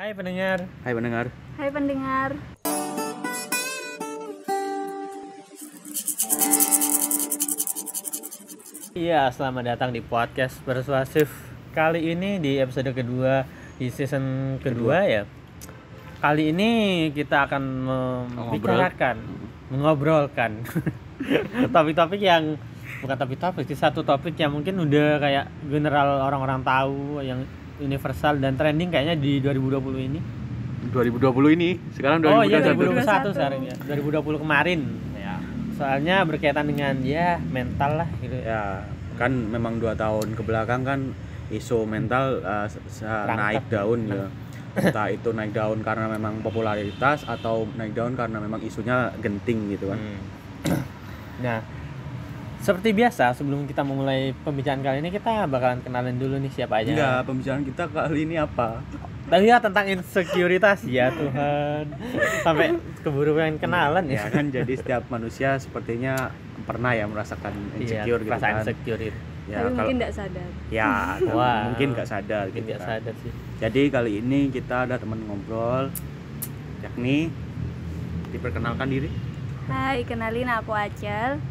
Hai pendengar. Hai pendengar. Hai pendengar. Iya, selamat datang di podcast Persuasif. Kali ini di episode kedua di season kedua ya. Kali ini kita akan mengobrolkan topik-topik yang bukan topik-topik sih, satu topik yang mungkin udah kayak general orang-orang tahu, yang universal dan trending kayaknya di 2020 ini. 2020 ini, sekarang 2021. Oh iya, 2021 sekarang ya. 2020 kemarin. Ya. Soalnya berkaitan dengan mental lah gitu. Ya, kan memang 2 tahun ke belakang kan isu mental naik daun ya. Entah itu naik daun karena memang popularitas atau naik daun karena memang isunya genting gitu kan. Nah, seperti biasa sebelum kita memulai pembicaraan kali ini, kita bakalan kenalin dulu nih siapa aja. Enggak, pembicaraan kita kali ini apa? Tapi ya tentang insekuritas ya Tuhan. Sampai keburu pengen kenalan ya. Ya kan, jadi setiap manusia sepertinya pernah ya merasakan insecure gitu kan. Perasaan insecure itu. Ya, Tapi mungkin nggak sadar. Ya, Wah, mungkin nggak sadar mungkin gitu nggak kan. sadar sih. Jadi kali ini kita ada teman ngobrol, yakni diperkenalkan diri. Hai, kenalin aku Acel.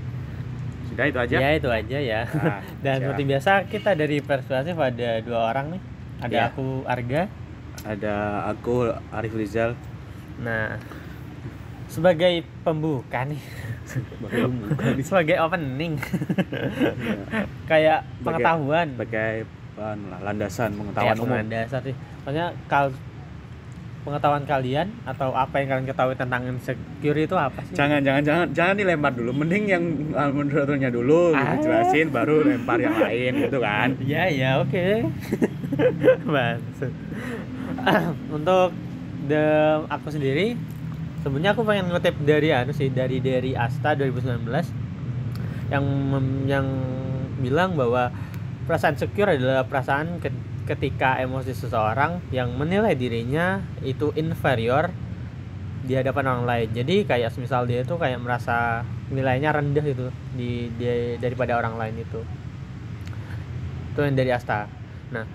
Sudah itu aja. Ya itu aja ya. Nah, Dan siap. seperti biasa kita dari Persuasif ada 2 orang nih. Ada Ya. aku Arga. Ada aku Arif Rizal. Nah, sebagai pembuka nih, sebagai opening, kayak pengetahuan, sebagai landasan pengetahuan kayak umum. dasar sih. Soalnya pengetahuan kalian atau apa yang kalian ketahui tentang insecure itu apa sih? Jangan dilempar dulu. Mending yang moderatornya dulu gitu, jelasin baru lempar yang lain gitu kan. Ya, oke. Maksud. Untuk aku sendiri, sebenarnya aku pengen ngutip dari dari Asta 2019 yang bilang bahwa perasaan insecure adalah perasaan ketika emosi seseorang yang menilai dirinya itu inferior di hadapan orang lain. Jadi kayak semisal dia itu kayak merasa nilainya rendah gitu daripada orang lain itu. Itu yang dari Asta. Nah,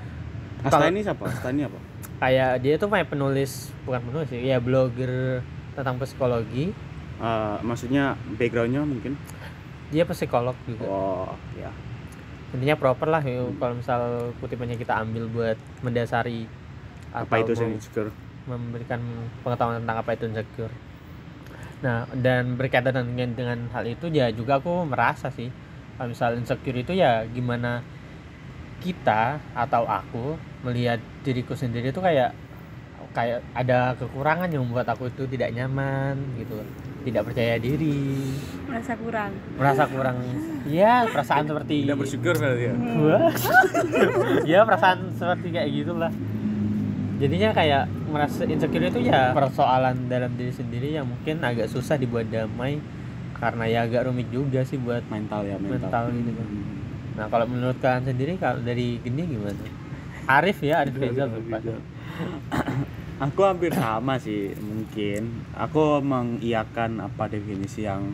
Asta ini siapa? Asta ini apa? kayak dia tuh kayak bukan penulis sih, ya blogger tentang psikologi. Maksudnya backgroundnya mungkin? Dia psikolog juga. Oh ya. Intinya proper lah ya, kalau misal kutipannya kita ambil buat mendasari Apa itu insecure? memberikan pengetahuan tentang apa itu insecure. Nah, dan berkaitan dengan hal itu ya juga aku merasa sih, kalau misal insecure itu ya gimana kita atau aku melihat diriku sendiri itu kayak ada kekurangan yang membuat aku itu tidak nyaman gitu, tidak percaya diri, Merasa kurang. Ya perasaan seperti Tidak bersyukur berarti ya. Wah. Ya perasaan seperti kayak gitulah. Jadinya kayak merasa insecure itu ya persoalan dalam diri sendiri yang mungkin agak susah dibuat damai, karena ya agak rumit juga sih buat Mental mental gitu kan. Nah, kalau menurut kalian sendiri, kalau dari gini gimana? Arif Rizal berpendapat. Aku hampir sama sih, mungkin aku mengiyakan apa definisi yang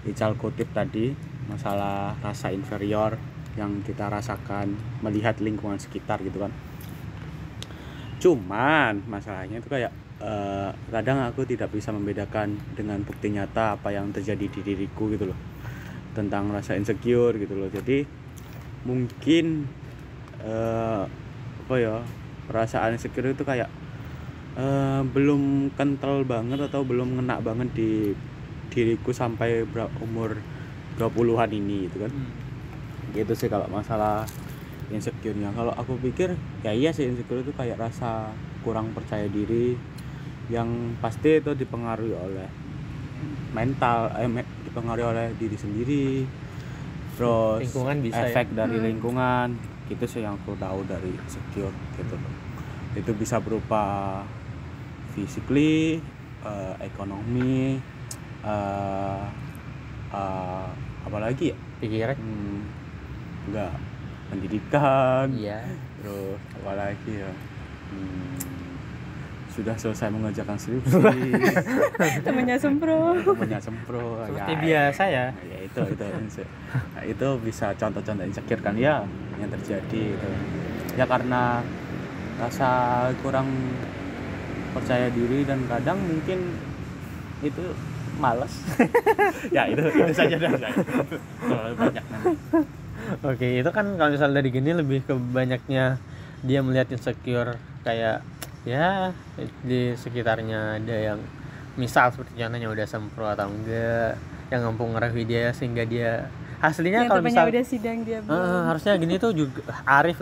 Ical kutip tadi, masalah rasa inferior yang kita rasakan melihat lingkungan sekitar gitu kan. Cuman masalahnya itu kayak kadang aku tidak bisa membedakan dengan bukti nyata apa yang terjadi di diriku gitu loh, tentang rasa insecure gitu loh. Jadi mungkin perasaan insecure itu kayak belum kental banget atau belum ngena banget di diriku sampai umur 20-an ini gitu kan. Gitu sih kalau masalah insecure-nya. Kalau aku pikir ya iya sih, insecure itu kayak rasa kurang percaya diri yang pasti itu dipengaruhi oleh mental, dipengaruhi oleh diri sendiri, terus Lingkungan bisa efek dari lingkungan. Gitu sih yang aku tahu dari insecure gitu. Itu bisa berupa physically, ekonomi, apalagi ya? Pikiran. Enggak, pendidikan. Iya. Terus apalagi ya? Sudah selesai mengerjakan skripsi. Temennya sempro. Seperti biasa ya. Ya itu nah, itu bisa contoh-contoh insecure kan ya yang terjadi itu. Ya karena rasa kurang percaya diri dan kadang mungkin itu malas. Ya itu saja dah saya. Terlalu banyak nanti. Oke, itu kan kalau misalnya dari gini lebih ke banyaknya dia melihat insecure kayak ya di sekitarnya ada yang misal seperti contohnya udah sempro atau enggak yang mempengaruhi dia sehingga dia aslinya kalau misal udah sidang dia harusnya gini tuh juga Arif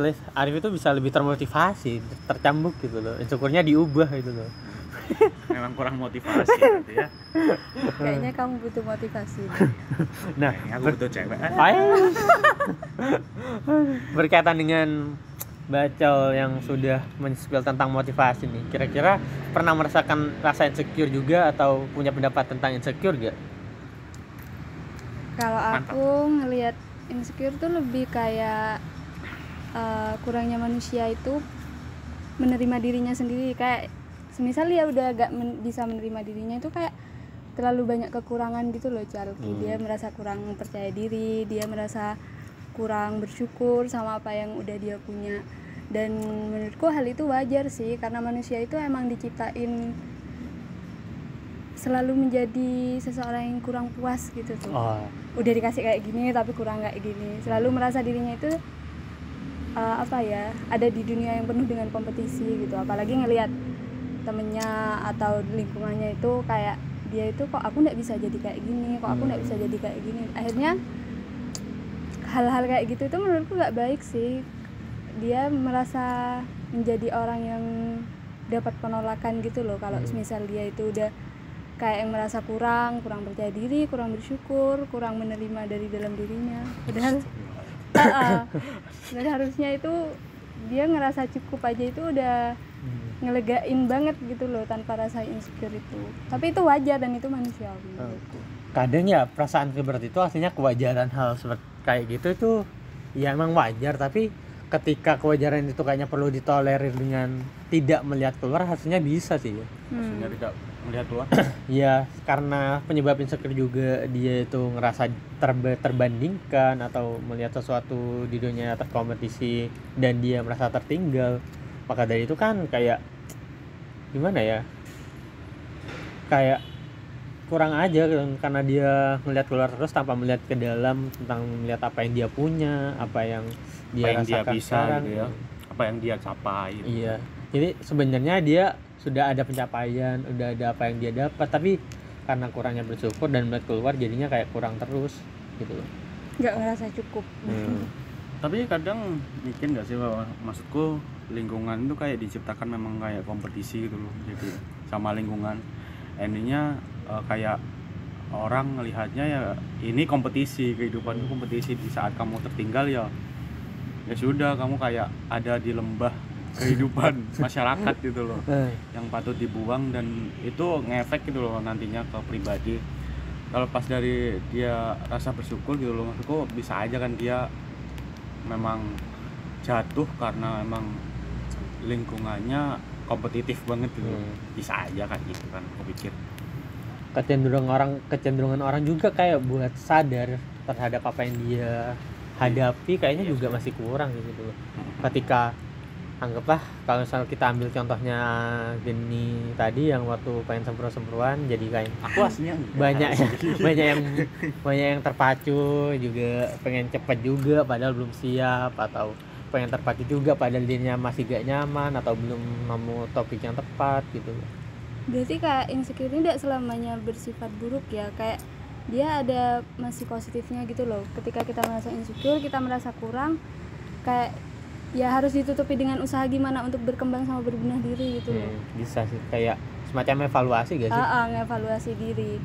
itu bisa lebih termotivasi, tercambuk gitu loh, insecure-nya diubah gitu loh. Memang kurang motivasi gitu ya. Kayaknya kamu butuh motivasi. Nah, aku butuh cewek. Berkaitan dengan Bacol yang sudah men-spill tentang motivasi nih, kira-kira pernah merasakan rasa insecure juga atau punya pendapat tentang insecure gak? Kalau aku ngelihat insecure tuh lebih kayak kurangnya manusia itu menerima dirinya sendiri. Kayak semisal dia udah gak bisa menerima dirinya itu kayak terlalu banyak kekurangan gitu loh, Cal. Dia merasa kurang percaya diri, dia merasa kurang bersyukur sama apa yang udah dia punya. Dan menurutku hal itu wajar sih, karena manusia itu emang diciptain selalu menjadi seseorang yang kurang puas gitu tuh. Udah dikasih kayak gini tapi kurang kayak gini, selalu merasa dirinya itu ada di dunia yang penuh dengan kompetisi gitu. Apalagi ngelihat temennya atau lingkungannya itu kayak dia itu, kok aku nggak bisa jadi kayak gini, kok aku nggak bisa jadi kayak gini. Akhirnya hal-hal kayak gitu itu menurutku nggak baik sih. Dia merasa menjadi orang yang dapat penolakan gitu loh kalau misal dia itu udah kayak yang merasa kurang percaya diri, kurang bersyukur, kurang menerima dari dalam dirinya. Padahal dan harusnya itu dia ngerasa cukup aja itu udah ngelegain banget gitu loh tanpa rasa insecure itu. Tapi itu wajar dan itu manusiawi. Kadang ya perasaan seperti itu aslinya kewajaran, hal seperti kayak gitu itu ya emang wajar, tapi ketika kewajaran itu kayaknya perlu ditolerir dengan tidak melihat keluar, harusnya bisa sih ya. Maksudnya tidak melihat keluar? Ya karena penyebab insecure juga dia itu ngerasa terbandingkan atau melihat sesuatu di dunia atas kompetisi dan dia merasa tertinggal. Maka dari itu kan kayak gimana ya, kayak kurang aja karena dia melihat keluar terus tanpa melihat ke dalam tentang melihat apa yang dia punya, apa yang dia rasakan bisa sekarang, gitu ya, apa yang dia capai. Iya, jadi sebenarnya dia sudah ada pencapaian, udah ada apa yang dia dapat, tapi karena kurangnya bersyukur dan melihat keluar jadinya kayak kurang terus gitu loh, nggak ngerasa cukup. Tapi kadang mikir nggak sih bahwa maksudku lingkungan itu kayak diciptakan memang kayak kompetisi gitu loh, jadi sama lingkungan endingnya kayak orang melihatnya ya ini kompetisi, kehidupan itu kompetisi. Di saat kamu tertinggal ya sudah, kamu kayak ada di lembah kehidupan masyarakat gitu loh, yang patut dibuang, dan itu ngefek gitu loh nantinya ke pribadi. Kalau pas dari dia rasa bersyukur gitu loh, maksudku bisa aja kan dia memang jatuh karena memang lingkungannya kompetitif banget gitu. Bisa aja kan gitu kan, aku pikir. Kecenderungan orang juga kayak buat sadar terhadap apa yang dia hadapi kayaknya juga masih kurang gitu loh. Ketika anggaplah kalau misalnya kita ambil contohnya Geni tadi yang waktu pengen sempro-sempruan, jadi kayak Aku aslinya banyak yang terpacu juga, pengen cepet juga padahal belum siap, atau pengen terpacu juga padahal dirinya masih gak nyaman atau belum nemu topik yang tepat gitu. Berarti kayak insecure ini tidak selamanya bersifat buruk ya, kayak dia ada masih positifnya gitu loh. Ketika kita merasa insecure, kita merasa kurang, kayak ya harus ditutupi dengan usaha gimana untuk berkembang sama berbenah diri gitu loh. Bisa sih, kayak semacam evaluasi gak sih? Ngevaluasi diri.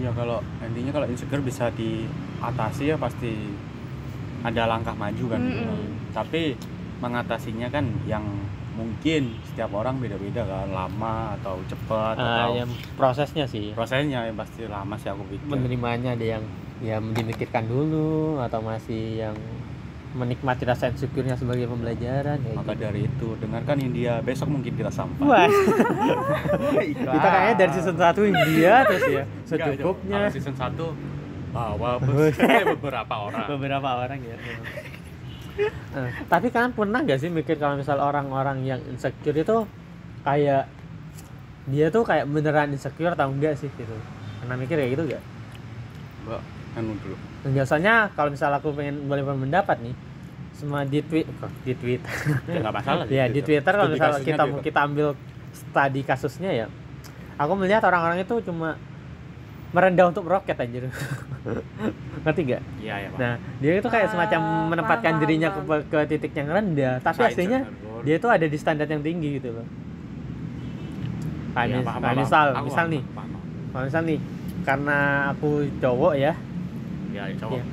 Iya, kalau intinya kalau insecure bisa diatasi ya pasti ada langkah maju kan. Tapi mengatasinya kan yang mungkin setiap orang beda-beda kan, lama atau cepat atau yang prosesnya yang pasti lama sih aku pikir. Menerimanya ada yang ya dimikirkan dulu atau masih yang menikmati rasa insecure-nya sebagai pembelajaran ya. Maka gitu. Dari itu dengarkan India, besok mungkin kita sampai. Wah. Kita kayaknya dari season 1 India terus ya secukupnya. Kalau season 1 bawa beberapa orang ya. Tapi kalian pernah gak sih mikir kalau misal orang-orang yang insecure itu kayak dia tuh kayak beneran insecure atau enggak sih gitu. Pernah mikir kayak gitu gak? Mbak anu dulu. Enggak, soalnya kalau misal aku pengen boleh pendapat nih, semua di Twitter Ya enggak masalah sih. ya di Twitter kalau Studi misalnya kasusnya dia, kita ambil studi kasusnya ya, aku melihat orang-orang itu cuma merendah untuk meroket anjir. Ngerti gak? Iya ya Pak. Nah dia itu kayak semacam menempatkan paham, dirinya paham. ke titik yang rendah, tapi Saya aslinya insecure. dia itu ada di standar yang tinggi gitu loh. Kayak Iya, paham, kayak paham. misal Aku nih, paham. kalau misal nih, karena aku cowok ya, Ya cowok. Iya.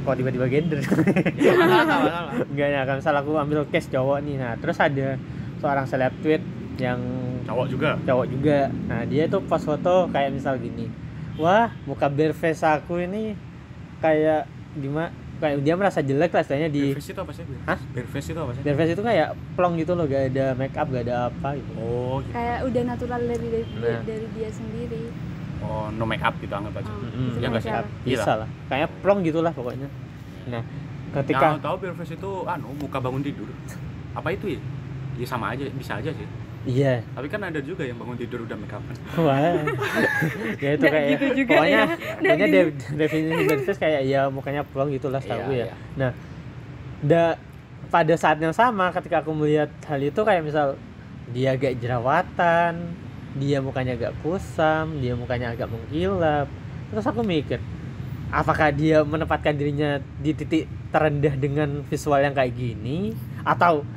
Kok tiba-tiba gender? Ya, masalah. Enggak ya, kalau misal aku ambil case cowok nih, nah terus ada seorang seleb tweet yang Cowok juga. cowok juga. Nah dia tuh post foto kayak misal gini, wah muka bare face aku ini kayak gimana? Kayak dia merasa jelek lah istilahnya di Bare face itu apa sih? Hah? Bare face itu apa sih? bare face itu kayak plong gitu loh, gak ada make up, gak ada apa gitu. Oh, gitu. Kayak udah natural dari Nah. dari dia sendiri. Oh, no make up gitu anggap aja. Mm-mm. Itu Ya nggak sih? wajar. Bisa lah, kayak plong gitulah pokoknya. Nah ketika Yang tahu bare face itu muka bangun tidur. Apa itu ya? Ya sama aja, bisa aja sih. iya, Tapi kan ada juga yang bangun tidur udah make up. wah, ya itu Nggak kayak gitu juga pokoknya, ya. pokoknya definisi bare face kayak ya mukanya plong gitulah setahu Iya, ya. iya. Nah, pada saat yang sama ketika aku melihat hal itu kayak misal dia agak jerawatan, dia mukanya agak kusam, dia mukanya agak mengkilap, terus aku mikir, apakah dia menempatkan dirinya di titik terendah dengan visual yang kayak gini, atau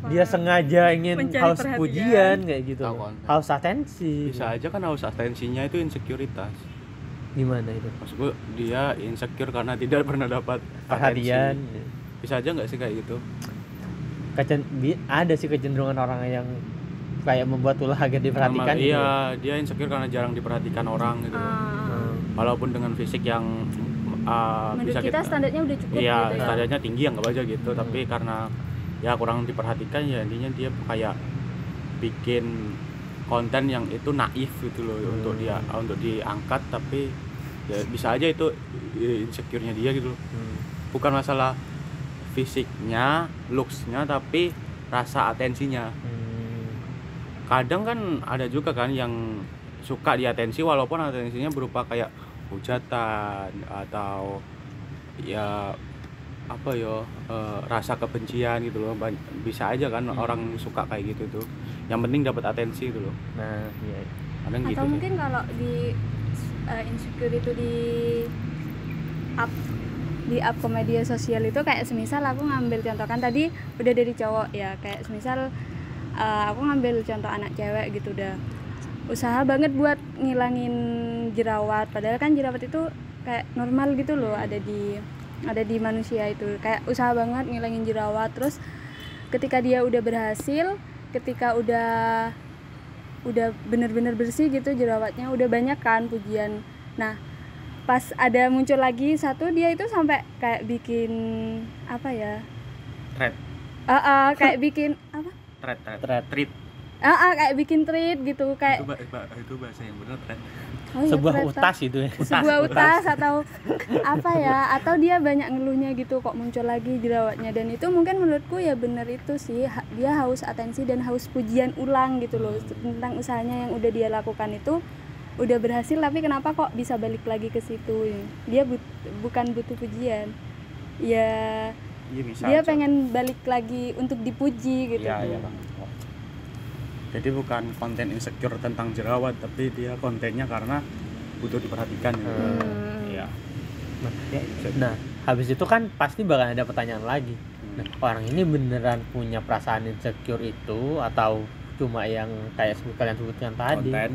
dia sengaja ingin Mencari haus perhatian. pujian kayak gitu, Tahu konten. haus atensi. Bisa aja kan haus atensinya itu insekuritas. Gimana itu? Maksudku dia insecure karena tidak pernah dapat Perhatian. atensi. Bisa aja nggak sih kayak gitu? Ada sih kecenderungan orang yang kayak membuat ulah agar diperhatikan gitu. Iya, dia insecure karena jarang diperhatikan orang gitu. Ah, Walaupun dengan fisik yang menurut bisa kita standarnya udah cukup iya, gitu ya. standarnya tinggi ya nggak aja gitu, tapi karena ya kurang diperhatikan ya intinya dia kayak bikin konten yang itu naif gitu loh untuk diangkat, tapi ya bisa aja itu insecure-nya dia gitu loh. Bukan masalah fisiknya, looks-nya, tapi rasa atensinya. Kadang kan ada juga kan yang suka diatensi walaupun atensinya berupa kayak hujatan atau ya apa ya rasa kebencian gitu loh. Bisa aja kan orang suka kayak gitu tuh, yang penting dapat atensi gitu loh. Nah, iya. Kadang Atau gitu sih. mungkin kalau di insecure itu di up ke media sosial itu kayak semisal aku ngambil contoh kan tadi udah dari cowok ya, kayak semisal aku ngambil contoh anak cewek gitu, udah usaha banget buat ngilangin jerawat, padahal kan jerawat itu kayak normal gitu loh, ada di manusia itu, kayak usaha banget ngilangin jerawat. Terus ketika dia udah berhasil, ketika udah bener-bener bersih gitu jerawatnya, udah banyak kan pujian. Nah pas ada muncul lagi satu, dia itu sampai kayak bikin apa ya, Thread. kayak bikin apa, Thread. kayak bikin tweet gitu, kayak Itu bahasa yang benar thread. oh iya, Sebuah thread, utas itu ya. sebuah utas atau apa ya, atau dia banyak ngeluhnya gitu kok muncul lagi jerawatnya. Dan itu mungkin menurutku ya bener itu sih, dia haus atensi dan haus pujian ulang gitu loh tentang usahanya yang udah dia lakukan itu udah berhasil, tapi kenapa kok bisa balik lagi ke situ. Dia bukan butuh pujian ya, Iya bisa dia aja. pengen balik lagi untuk dipuji gitu. Iya, Bang. Jadi bukan konten insecure tentang jerawat, tapi dia kontennya karena butuh diperhatikan gitu. Iya. Nah, habis itu kan pasti bakal ada pertanyaan lagi. Nah, orang ini beneran punya perasaan insecure itu atau cuma yang kayak kalian sebutkan tadi? Konten.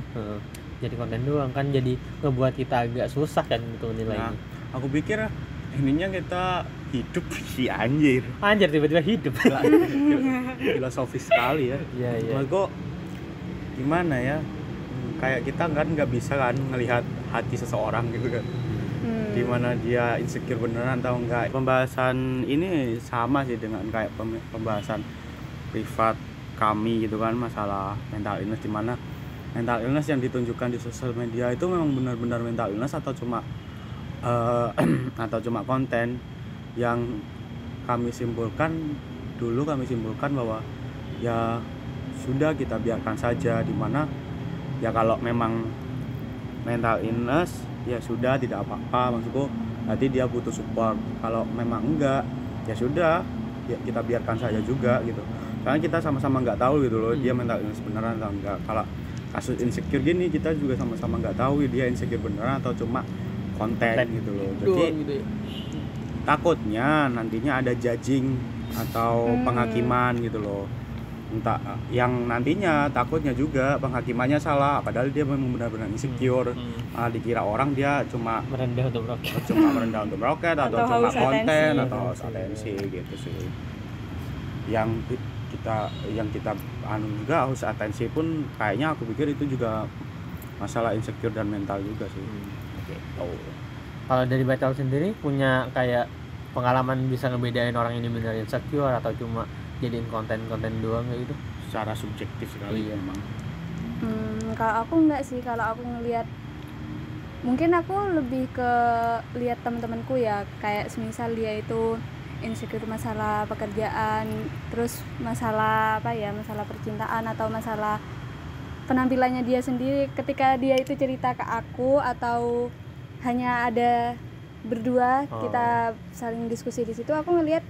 Jadi konten doang kan, jadi ngebuat kita agak susah kan untuk Nah, nilainya. aku pikir ininya kita hidup si anjir. Anjir tiba-tiba hidup. Filosofis sekali ya. Iya, iya. Kok gimana ya? Kayak kita kan nggak bisa kan ngelihat hati seseorang gitu kan. Dimana dia insecure beneran atau enggak. Pembahasan ini sama sih dengan kayak pembahasan privat kami gitu kan, masalah mental illness, dimana mental illness yang ditunjukkan di sosial media itu memang benar-benar mental illness atau cuma konten yang kami simpulkan bahwa ya sudah kita biarkan saja, dimana Ya kalau memang mental illness ya sudah, tidak apa-apa, maksudku nanti dia butuh support. Kalau memang enggak ya sudah, ya kita biarkan saja juga gitu, karena kita sama-sama nggak tahu gitu loh dia mental illness beneran atau enggak. Kalau kasus insecure gini kita juga sama-sama nggak tahu dia insecure beneran atau cuma konten gitu loh. Jadi gitu ya. takutnya nantinya ada judging atau penghakiman gitu loh, entah yang nantinya takutnya juga penghakimannya salah, padahal dia memang benar-benar insecure. Dikira orang dia cuma Merendah untuk roket. merendah untuk meroket atau cuma haus konten atensi. atau haus atensi gitu sih. Yang kita anu juga haus atensi pun kayaknya aku pikir itu juga masalah insecure dan mental juga sih. Gitu. Kalau dari Batal sendiri punya kayak pengalaman bisa ngebedain orang ini benar insecure atau cuma jadiin konten-konten doang kayak gitu? Secara subjektif sekali Iya. memang. Kalau aku enggak sih, kalau aku ngelihat mungkin aku lebih ke lihat teman-temanku ya, kayak semisal dia itu insecure masalah pekerjaan, terus masalah masalah percintaan atau masalah penampilannya dia sendiri, ketika dia itu cerita ke aku atau hanya ada berdua kita saling diskusi di situ, aku ngelihat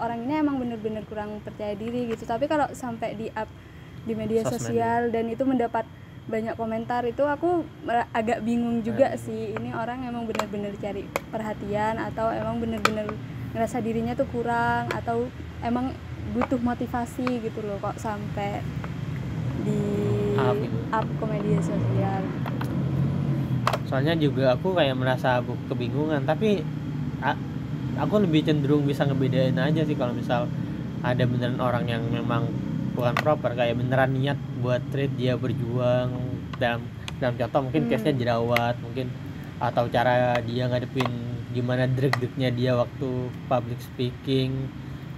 orang ini emang bener-bener kurang percaya diri gitu. Tapi kalau sampai di up di media sosial dan itu mendapat banyak komentar, itu aku agak bingung juga sih, ini orang emang bener-bener cari perhatian atau emang bener-bener ngerasa dirinya tuh kurang atau emang butuh motivasi gitu loh, kok sampai di up ke media sosial. Soalnya juga aku kayak merasa kebingungan, tapi aku lebih cenderung bisa ngebedain aja sih kalau misal ada beneran orang yang memang bukan proper, kayak beneran niat buat treat dia berjuang dalam contoh mungkin case-nya jerawat mungkin, atau cara dia ngadepin gimana deg-degnya dia waktu public speaking,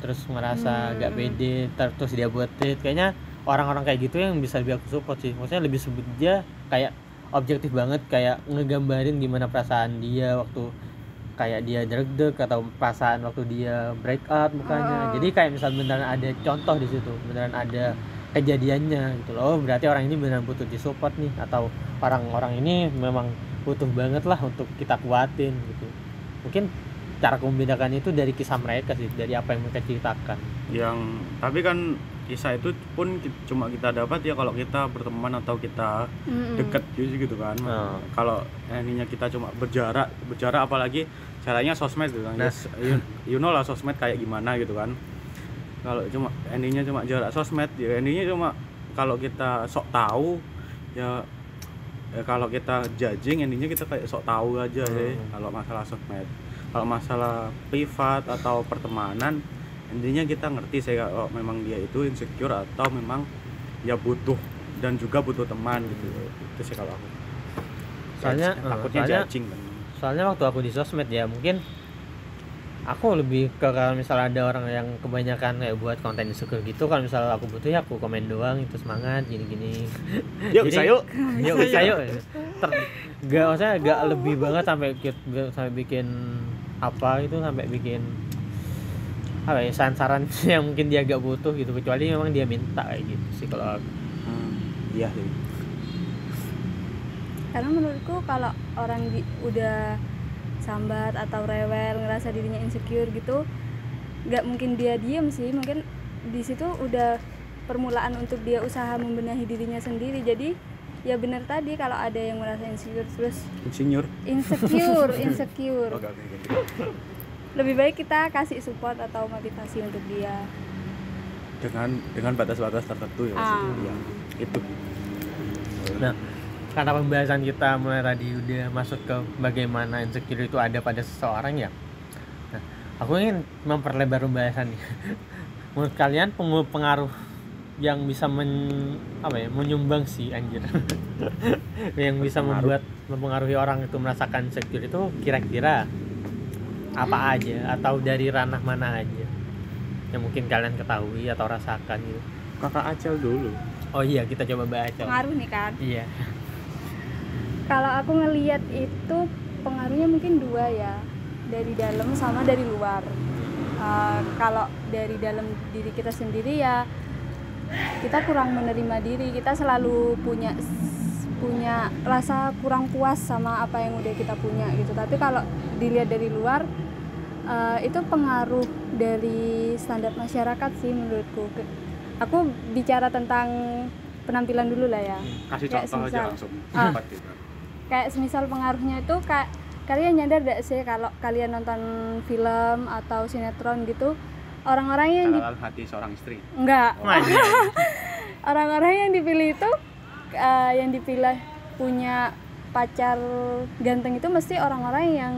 terus merasa gak pede, terus dia buat treat. Kayaknya orang-orang kayak gitu yang bisa lebih aku support sih, maksudnya lebih sebut dia kayak objektif banget, kayak ngegambarin gimana perasaan dia waktu kayak dia deg-deg atau perasaan waktu dia break out mukanya. Jadi kayak misal beneran ada contoh di situ, beneran ada kejadiannya gitu loh. Oh, berarti orang ini beneran butuh disupport nih, atau orang-orang ini memang butuh banget lah untuk kita kuatin gitu. Mungkin cara membedakan itu dari kisah mereka sih, dari apa yang mereka ceritakan. Tapi kan kisah itu pun cuma kita dapat ya kalau kita berteman atau kita deket gitu kan. Kalau ininya kita cuma berjarak apalagi caranya sosmed gitu kan. Nah. You know lah sosmed kayak gimana gitu kan. Kalau cuma endingnya cuma jarak sosmed, ya endingnya cuma kalau kita sok tahu ya kalau kita judging endingnya kita kayak sok tahu aja sih kalau masalah sosmed. Kalau masalah privat atau pertemanan intinya kita ngerti sih kalau memang dia itu insecure atau memang ya butuh dan juga butuh teman gitu. Itu sih kalau aku. Takutnya judging kan. Soalnya waktu aku di sosmed ya mungkin aku lebih ke kalau misalnya ada orang yang kebanyakan kayak buat konten insecure gitu, kalau misalnya aku butuh ya aku komen doang, itu semangat gini-gini. Yuk bisa yuk. Bisa yuk. Gak lebih banget sampai bikin apa itu, sampai bikin apa ya, saran yang mungkin dia agak butuh gitu, kecuali memang dia minta kayak gitu sih kalau aku. Iya sih. Karena menurutku kalau orang udah sambat atau rewel, ngerasa dirinya insecure gitu, nggak mungkin dia diem sih, mungkin di situ udah permulaan untuk dia usaha membenahi dirinya sendiri. Jadi ya benar tadi, kalau ada yang merasa insecure terus insecure lebih baik kita kasih support atau motivasi untuk dia dengan batas-batas tertentu ya. Ya itu. Nah, karena pembahasan kita mulai tadi udah masuk ke bagaimana insecure itu ada pada seseorang ya. Nah, aku ingin memperlebar pembahasannya. Menurut kalian pengaruh yang bisa menyumbang sih anjir yang bisa mempengaruhi orang itu merasakan insecure itu kira-kira apa aja, atau dari ranah mana aja yang mungkin kalian ketahui atau rasakan gitu? Kakak Acel dulu. Oh iya, kita coba baca. Pengaruh nih kan. Iya. Kalau aku ngelihat itu pengaruhnya mungkin dua ya, dari dalam sama dari luar. Kalau dari dalam diri kita sendiri ya kita kurang menerima diri, kita selalu punya punya rasa kurang puas sama apa yang udah kita punya gitu. Tapi kalau dilihat dari luar, itu pengaruh dari standar masyarakat sih menurutku. Aku bicara tentang penampilan dulu lah ya. Kasih Kayak contoh aja semisal- langsung. Ah. Cepat gitu. Kayak semisal pengaruhnya itu kalian nyadar gak sih kalau kalian nonton film atau sinetron gitu, orang-orang yang Dalam hati seorang istri. enggak, Makanya. orang-orang yang dipilih itu yang dipilih punya pacar ganteng itu mesti orang-orang yang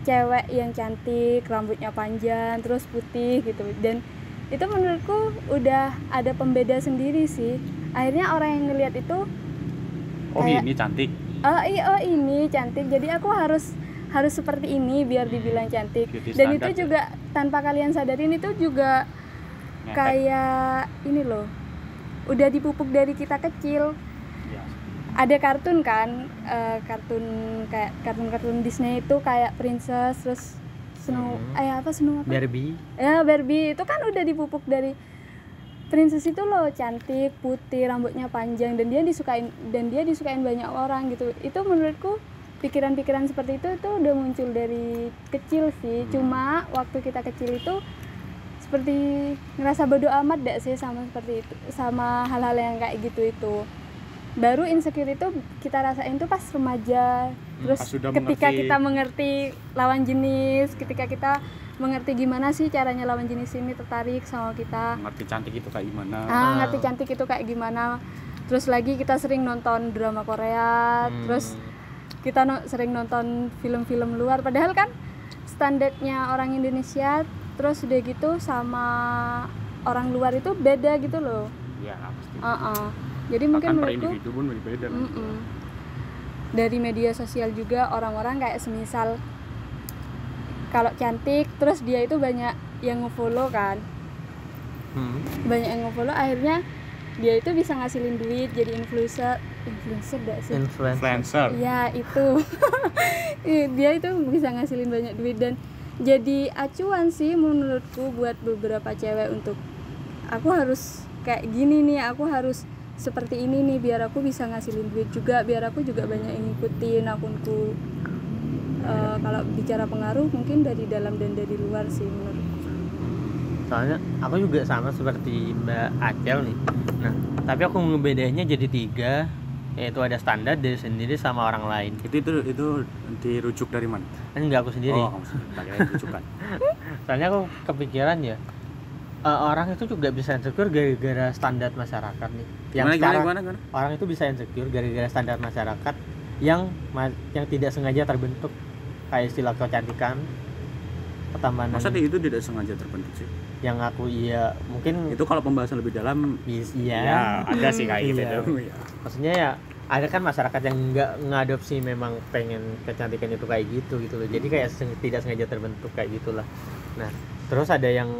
cewek yang cantik, rambutnya panjang, terus putih gitu. Dan itu menurutku udah ada pembeda sendiri sih. Akhirnya orang yang ngelihat itu Oh kayak, ini cantik. ini cantik, jadi aku harus seperti ini biar dibilang cantik. Beauty Dan itu standard juga tanpa kalian sadarin itu juga Ngefek. kayak ini loh, udah dipupuk dari kita kecil. Ya. Ada kartun kan, kayak kartun Disney itu kayak princess, terus Snow apa Barbie. ya Barbie itu kan udah dipupuk dari princess itu loh, cantik, putih, rambutnya panjang, dan dia disukain banyak orang gitu. Itu menurutku pikiran-pikiran seperti itu udah muncul dari kecil sih. Cuma waktu kita kecil itu seperti ngerasa bodo amat gak sih sama seperti itu, sama hal-hal yang kayak gitu itu. Baru insecure itu kita rasain tuh pas remaja. Terus Pas sudah ketika mengerti. kita mengerti lawan jenis, ketika kita mengerti gimana sih caranya lawan jenis ini tertarik sama kita. Ngerti cantik itu kayak gimana. Ngerti cantik itu kayak gimana. Terus lagi kita sering nonton drama Korea, terus kita sering nonton film-film luar, padahal kan standarnya orang Indonesia terus udah gitu sama orang luar itu beda gitu loh. Ya pasti. Jadi mungkin Bahkan per menurutku individu pun berbeda. dari media sosial juga orang-orang kayak semisal kalau cantik terus dia itu banyak yang nge-follow kan, banyak yang nge-follow, akhirnya dia itu bisa ngasilin duit jadi influencer gak sih? Influencer. Ya itu dia itu bisa ngasilin banyak duit dan jadi acuan sih menurutku buat beberapa cewek untuk aku harus kayak gini nih, aku harus seperti ini nih biar aku bisa ngasilin duit juga, biar aku juga banyak yang ngikutin akunku. Kalau bicara pengaruh mungkin dari dalam dan dari luar sih menurutku. Soalnya aku juga sama seperti Mbak Acel nih. Nah, tapi aku ngebedainnya jadi 3, yaitu ada standar diri sendiri sama orang lain. Itu dirujuk dari mana? Enggak, aku sendiri. Oh, tak kira dirujukan. Soalnya aku kepikiran ya, orang itu juga bisa insecure gara-gara standar masyarakat nih. Gimana? Orang itu bisa insecure gara-gara standar masyarakat yang tidak sengaja terbentuk, kayak istilah kecantikan, ketambahan. Masa itu tidak sengaja terbentuk sih? Yang aku mungkin Itu kalau pembahasan lebih dalam iya. ada sih kayak gitu. Iya. Iya. Maksudnya ya ada kan masyarakat yang nggak ngadopsi, memang pengen kecantikan itu kayak gitu loh. Jadi kayak tidak sengaja terbentuk kayak gitulah. Nah, terus ada yang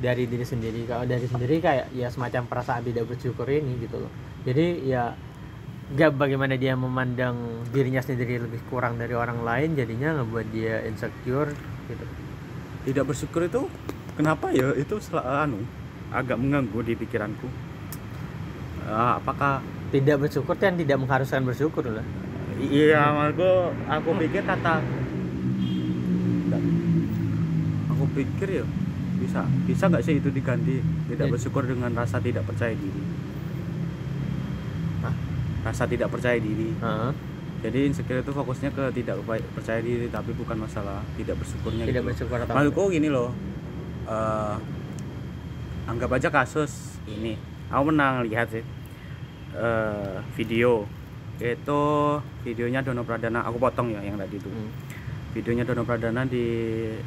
dari diri sendiri. Kalau dari sendiri kayak ya semacam perasaan tidak bersyukur ini gitu loh. Jadi ya bagaimana dia memandang dirinya sendiri lebih kurang dari orang lain, jadinya ngebuat dia insecure gitu. Tidak bersyukur itu kenapa ya? Itu agak mengganggu di pikiranku. Apakah Tidak bersyukur dan tidak mengharuskan bersyukur lah. iya, aku pikir aku pikir ya bisa nggak sih itu diganti tidak bersyukur dengan rasa tidak percaya diri. Rasa tidak percaya diri. Jadi insecure itu fokusnya ke tidak percaya diri, tapi bukan masalah tidak bersyukurnya. Tidak gitu. bersyukur atau Maksudku gini loh, anggap aja kasus ini, aku pernah lihat sih video, itu videonya Dono Pradana, aku potong ya yang tadi itu. Videonya Dono Pradana di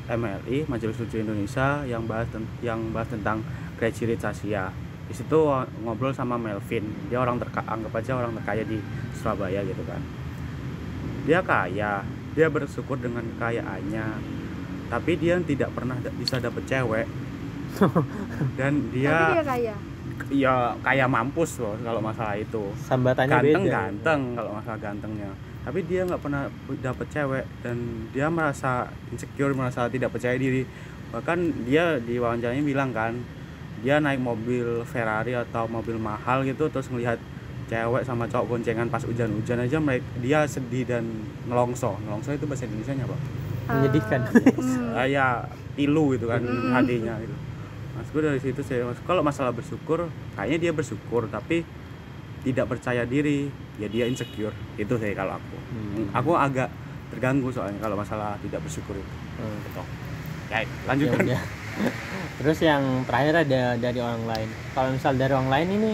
MLI, Majelis Lucu Indonesia, yang bahas tentang Crazy Rich Asia. Di situ ngobrol sama Melvin, dia anggap aja orang terkaya di Surabaya gitu kan. Dia kaya, dia bersyukur dengan kekayaannya, tapi dia tidak pernah bisa dapet cewek. Dan Tapi dia kaya. ya kaya mampus loh kalau masalah itu. Sambatannya beda. Ganteng kalau masalah gantengnya. Tapi dia nggak pernah dapet cewek dan dia merasa insecure, merasa tidak percaya diri. Bahkan dia di wawancaranya bilang kan, dia naik mobil Ferrari atau mobil mahal gitu, terus melihat cewek sama cowok boncengan pas hujan-hujan aja dia sedih dan nelongso itu bahasa Indonesianya apa? Menyedihkan. Ya pilu gitu kan hatinya gitu. Mas gue dari situ sih, kalau masalah bersyukur kayaknya dia bersyukur tapi tidak percaya diri, ya dia insecure itu sih kalau aku agak terganggu soalnya kalau masalah tidak bersyukur itu. Betul. Ya lanjutkan. Ya, terus yang terakhir ada dari orang lain. Kalau misal dari orang lain ini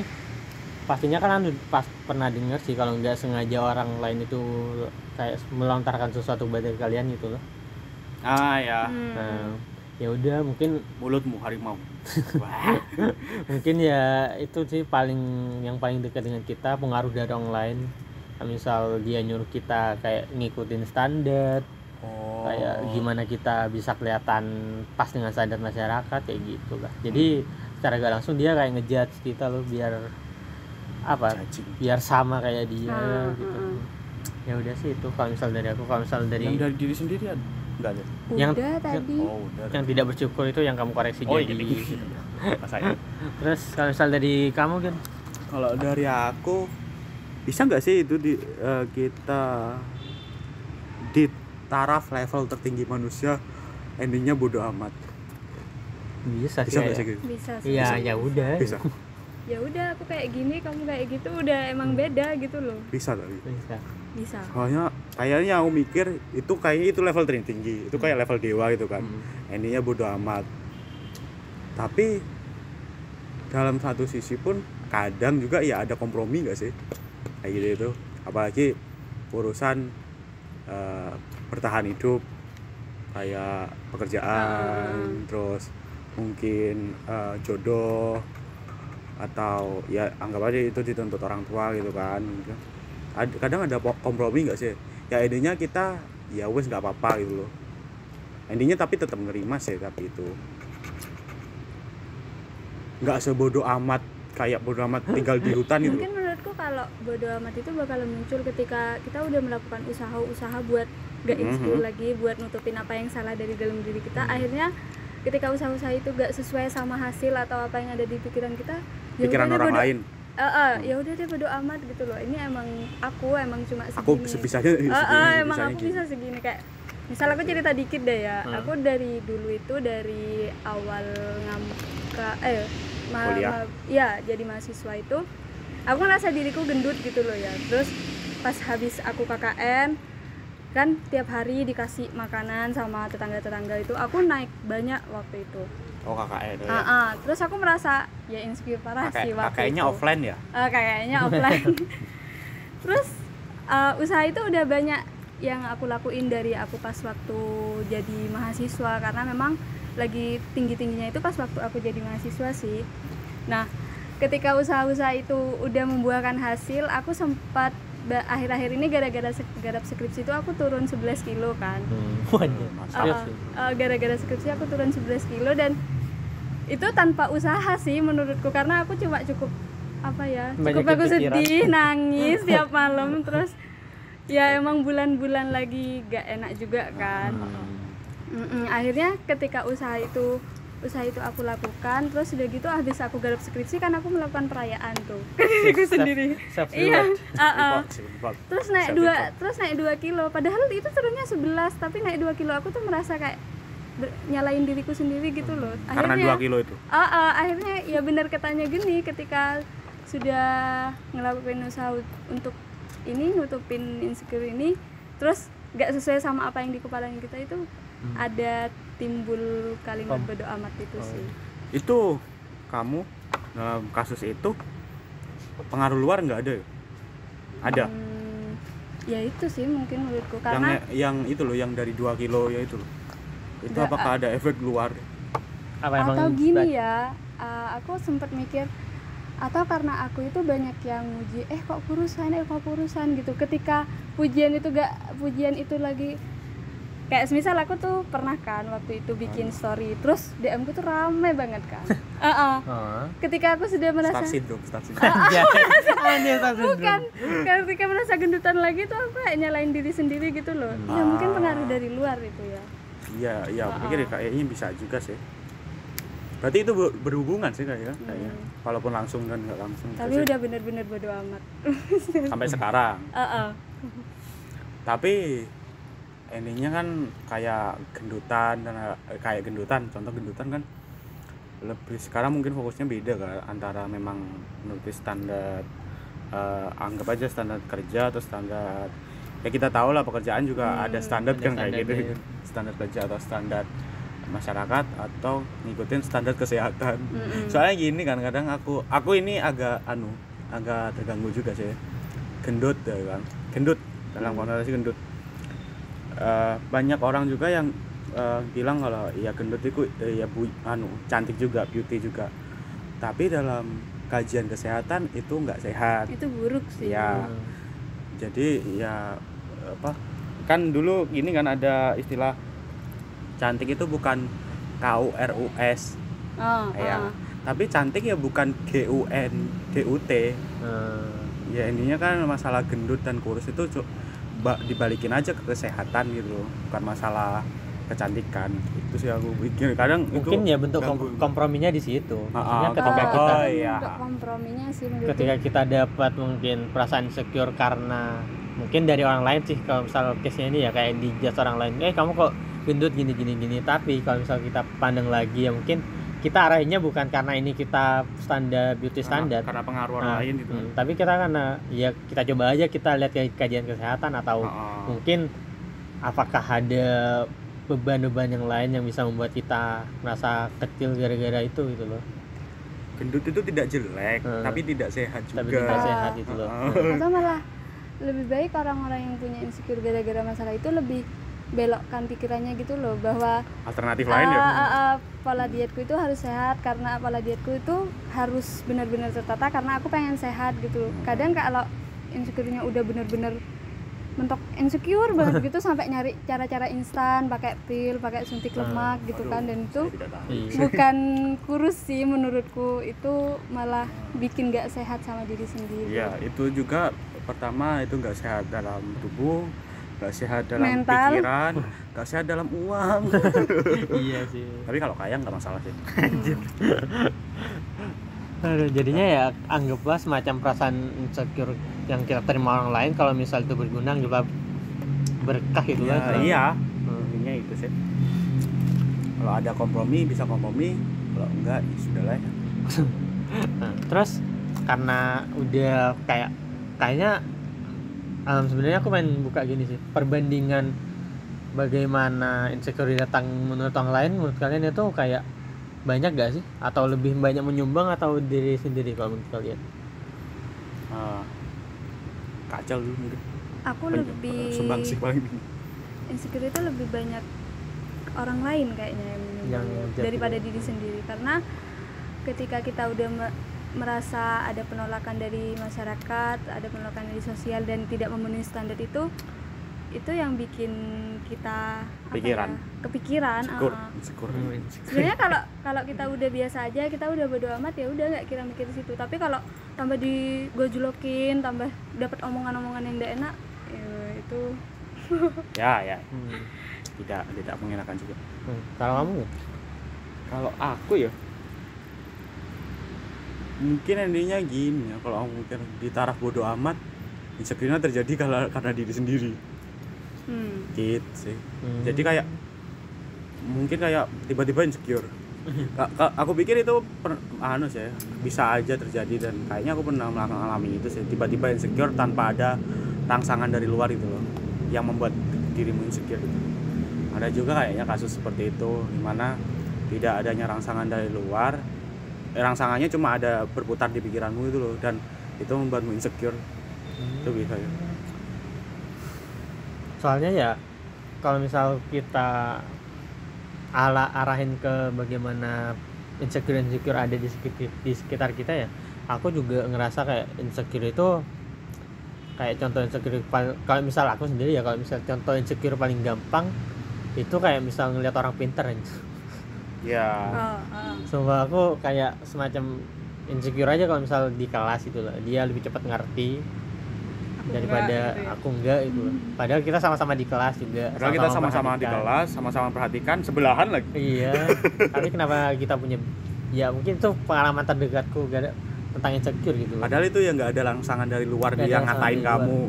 pastinya kan pas pernah dengar sih kalau nggak sengaja orang lain itu kayak melontarkan sesuatu pada kalian gitu loh. Ya. Nah, ya udah mungkin mulutmu harimau. Mungkin ya itu sih yang paling dekat dengan kita, pengaruh dari orang lain. Nah, misal dia nyuruh kita kayak ngikutin standar, kayak gimana kita bisa kelihatan pas dengan standar masyarakat kayak gitu lah. Jadi secara gak langsung dia kayak ngejudge kita loh biar biar sama kayak dia gitu. Ya udah sih itu kalau misal dari aku. Kalau misal dari yang dari diri sendiri enggak ada. Udah tadi. Yang tidak bersyukur itu yang kamu koreksi jadi gitu. Terus kalau misal dari kamu kan? Kalau dari aku bisa nggak sih itu kita di taraf level tertinggi manusia endingnya bodo amat? Bisa sih. Bisa sih. Ya udah. Bisa. Ya udah aku kayak gini, kamu kayak gitu, udah emang beda gitu loh. Bisa tapi. Bisa. Soalnya kayaknya aku mikir itu kayaknya itu level tertinggi, itu kayak level dewa gitu kan. Endingnya bodo amat. Tapi dalam satu sisi pun kadang juga ya ada kompromi nggak sih? Kayak gitu itu. Apalagi urusan bertahan hidup kayak pekerjaan, terus mungkin jodoh atau ya anggap aja itu dituntut orang tua gitu kan. Kadang ada kompromi nggak sih? Ya endingnya kita ya wes nggak apa-apa gitu loh. Endingnya tapi tetap nerima sih, tapi itu nggak sebodoh amat kayak bodoh amat tinggal di hutan gitu. Mungkin menurutku kalau bodoh amat itu bakal muncul ketika kita udah melakukan usaha buat gak insecure lagi, buat nutupin apa yang salah dari dalam diri kita. Akhirnya ketika usaha-usaha itu gak sesuai sama hasil atau apa yang ada di pikiran kita, pikiran orang lain. Ya udah deh bodo amat gitu loh. Ini emang cuma segini. Aku sebisanya emang aku bisa segini kayak misal aku cerita dikit deh ya. Aku dari dulu itu dari awal jadi mahasiswa itu aku ngerasa diriku gendut gitu loh ya. Terus pas habis aku KKN kan tiap hari dikasih makanan sama tetangga-tetangga itu, aku naik banyak waktu itu. Oh KKN ya. Terus aku merasa ya insecure parah sih waktu KKN-nya offline ya? Kayaknya offline. Terus usaha itu udah banyak yang aku lakuin dari aku pas waktu jadi mahasiswa, karena memang lagi tinggi-tingginya itu pas waktu aku jadi mahasiswa sih. Nah, ketika usaha-usaha itu udah membuahkan hasil, aku sempat akhir-akhir ini gara-gara garap skripsi itu aku turun 11 kilo kan. Gara-gara skripsi aku turun 11 kilo dan itu tanpa usaha sih menurutku, karena aku cukup aku sedih, nangis tiap malam. Terus ya emang bulan-bulan lagi gak enak juga kan. Akhirnya ketika usaha itu aku lakukan, terus udah gitu habis aku garap skripsi kan aku melakukan perayaan tuh diriku sendiri. Iya. Terus naik 2 kilo, padahal itu turunnya 11 tapi naik 2 kilo. Aku tuh merasa kayak nyalain diriku sendiri gitu loh. Akhirnya, karena 2 kilo itu. Akhirnya ya benar katanya gini, ketika sudah ngelakuin usaha untuk ini nutupin insecure ini, terus gak sesuai sama apa yang di kepala kita itu, ada timbul kalimat bodo amat itu sih. Itu kamu dalam kasus itu pengaruh luar nggak ada? Ada? Ya itu sih mungkin menurutku, karena yang itu loh, yang dari 2 kilo ya itu loh. Itu apakah ada efek luar? Atau gini ya, aku sempat mikir, atau karena aku itu banyak yang muji, kok kurusan gitu. Ketika pujian itu lagi kayak semisal aku tuh pernah kan waktu itu bikin story, terus DM ku tuh rame banget kan. Ketika aku sudah merasa Star syndrome. Bukan, ketika merasa gendutan lagi tuh aku kayak nyalain diri sendiri gitu loh. Ya mungkin pengaruh dari luar itu ya. Iya, aku pikir kayaknya bisa juga sih. Berarti itu berhubungan sih kayaknya. Walaupun langsung kan nggak langsung. Tapi udah bener-bener bodo amat. Sampai sekarang. Heeh. Tapi endingnya kan kayak gendutan dan kayak gendutan. Contoh gendutan kan lebih sekarang mungkin fokusnya beda kan antara memang menuruti standar anggap aja standar kerja atau standar ya kita tahu lah pekerjaan juga ada standar kan kayak gitu ya. Standar kerja atau standar masyarakat atau ngikutin standar kesehatan. Soalnya gini kan kadang aku ini agak terganggu juga sih gendut ya kan, gendut dalam konotasi gendut. Banyak orang juga yang bilang kalau ya gendut itu ya cantik juga, beauty juga, tapi dalam kajian kesehatan itu nggak sehat, Itu buruk sih. ya. Jadi ya apa kan dulu gini kan ada istilah cantik itu bukan KURUS ya, tapi cantik ya bukan GUNDUT. Ya intinya kan masalah gendut dan kurus itu dibalikin aja ke kesehatan gitu, bukan masalah kecantikan. Itu sih aku pikir kadang mungkin itu ya bentuk komprominya di situ. Maksudnya ketika kita bentuk komprominya sih menurut ketika kita dapat mungkin perasaan insecure karena mungkin dari orang lain sih, kalau misal case-nya ini ya kayak di judge orang lain, kamu kok gendut gini, tapi kalau misal kita pandang lagi ya mungkin kita arahinnya bukan karena ini kita standar beauty standar, karena pengaruh orang lain gitu. Tapi kita karena ya kita coba aja kita lihat kajian kesehatan atau mungkin apakah ada beban-beban yang lain yang bisa membuat kita merasa kecil gara-gara itu gitu loh. Gendut itu tidak jelek, tapi tidak sehat juga. Tapi tidak sehat itu loh. atau malah lebih baik orang-orang yang punya insecure gara-gara masalah itu lebih belokkan pikirannya gitu loh, bahwa alternatif lain ya. Pola dietku itu harus sehat karena pola dietku itu harus benar-benar tertata karena aku pengen sehat gitu. Kadang kalau insecure-nya udah benar-benar mentok insecure banget gitu sampai nyari cara-cara instan, pakai pil, pakai suntik lemak gitu kan, dan itu bukan kurus sih menurutku, itu malah bikin gak sehat sama diri sendiri. Iya, itu juga pertama itu gak sehat dalam tubuh, gak sehat dalam mental, pikiran, gak sehat dalam uang. Iya sih. Tapi kalau kaya gak masalah sih. Jadinya ya anggaplah semacam perasaan insecure yang kita terima orang lain, kalau misal itu berguna juga berkah gitu ya, kan. Iya. Intinya itu sih. Kalau ada kompromi bisa kompromi, kalau enggak ya sudahlah ya. Terus karena udah kayaknya sebenarnya aku pengen buka gini sih, perbandingan bagaimana insecure datang menurut orang lain, menurut kalian itu kayak banyak gak sih, atau lebih banyak menyumbang atau diri sendiri kalau menurut kalian? Kacau dulu mungkin. Aku lebih sumbangsih paling insecure itu lebih banyak orang lain kayaknya yang menyumbang daripada diri sendiri, karena ketika kita udah merasa ada penolakan dari masyarakat, ada penolakan dari sosial dan tidak memenuhi standar itu yang bikin kita kepikiran. Sebenarnya kalau kita udah biasa aja, kita udah bodo amat ya udah nggak kira mikir situ. Tapi kalau tambah digojlokin, tambah dapat omongan-omongan yang tidak enak, ya itu ya. Tidak mengenakan juga. Kalau kamu? Kalau aku ya mungkin endingnya gini ya, kalau aku mikir di taraf bodo amat, insecure-nya terjadi karena diri sendiri. Gitu sih. Jadi kayak mungkin kayak tiba-tiba insecure. Aku pikir itu sih bisa aja terjadi, dan kayaknya aku pernah mengalami itu sih, tiba-tiba insecure tanpa ada rangsangan dari luar itu loh yang membuat dirimu insecure gitu. Ada juga kayaknya kasus seperti itu dimana tidak adanya rangsangan dari luar, rangsangannya cuma ada berputar di pikiranmu itu loh, dan itu membuatmu insecure. Itu bisa ya. Soalnya ya kalau misal kita arahin ke bagaimana insecure ada di sekitar kita ya, aku juga ngerasa kayak insecure itu kayak contoh insecure kalau misal aku sendiri ya, kalau misal contoh insecure paling gampang itu kayak misal ngeliat orang pintar aja. Ya. Sumpah aku kayak semacam insecure aja kalau misal di kelas itu lah, dia lebih cepat ngerti daripada aku enggak itu. Padahal kita sama-sama di kelas juga. Padahal kita sama-sama di kelas, sama-sama perhatikan, sebelahan lagi. Iya. Tapi kenapa kita punya ya mungkin itu pengalaman terdekatku tentang insecure gitu. Padahal itu ya nggak ada rangsangan dari luar Nggak ada dia rangsangan ngatain dari luar. kamu.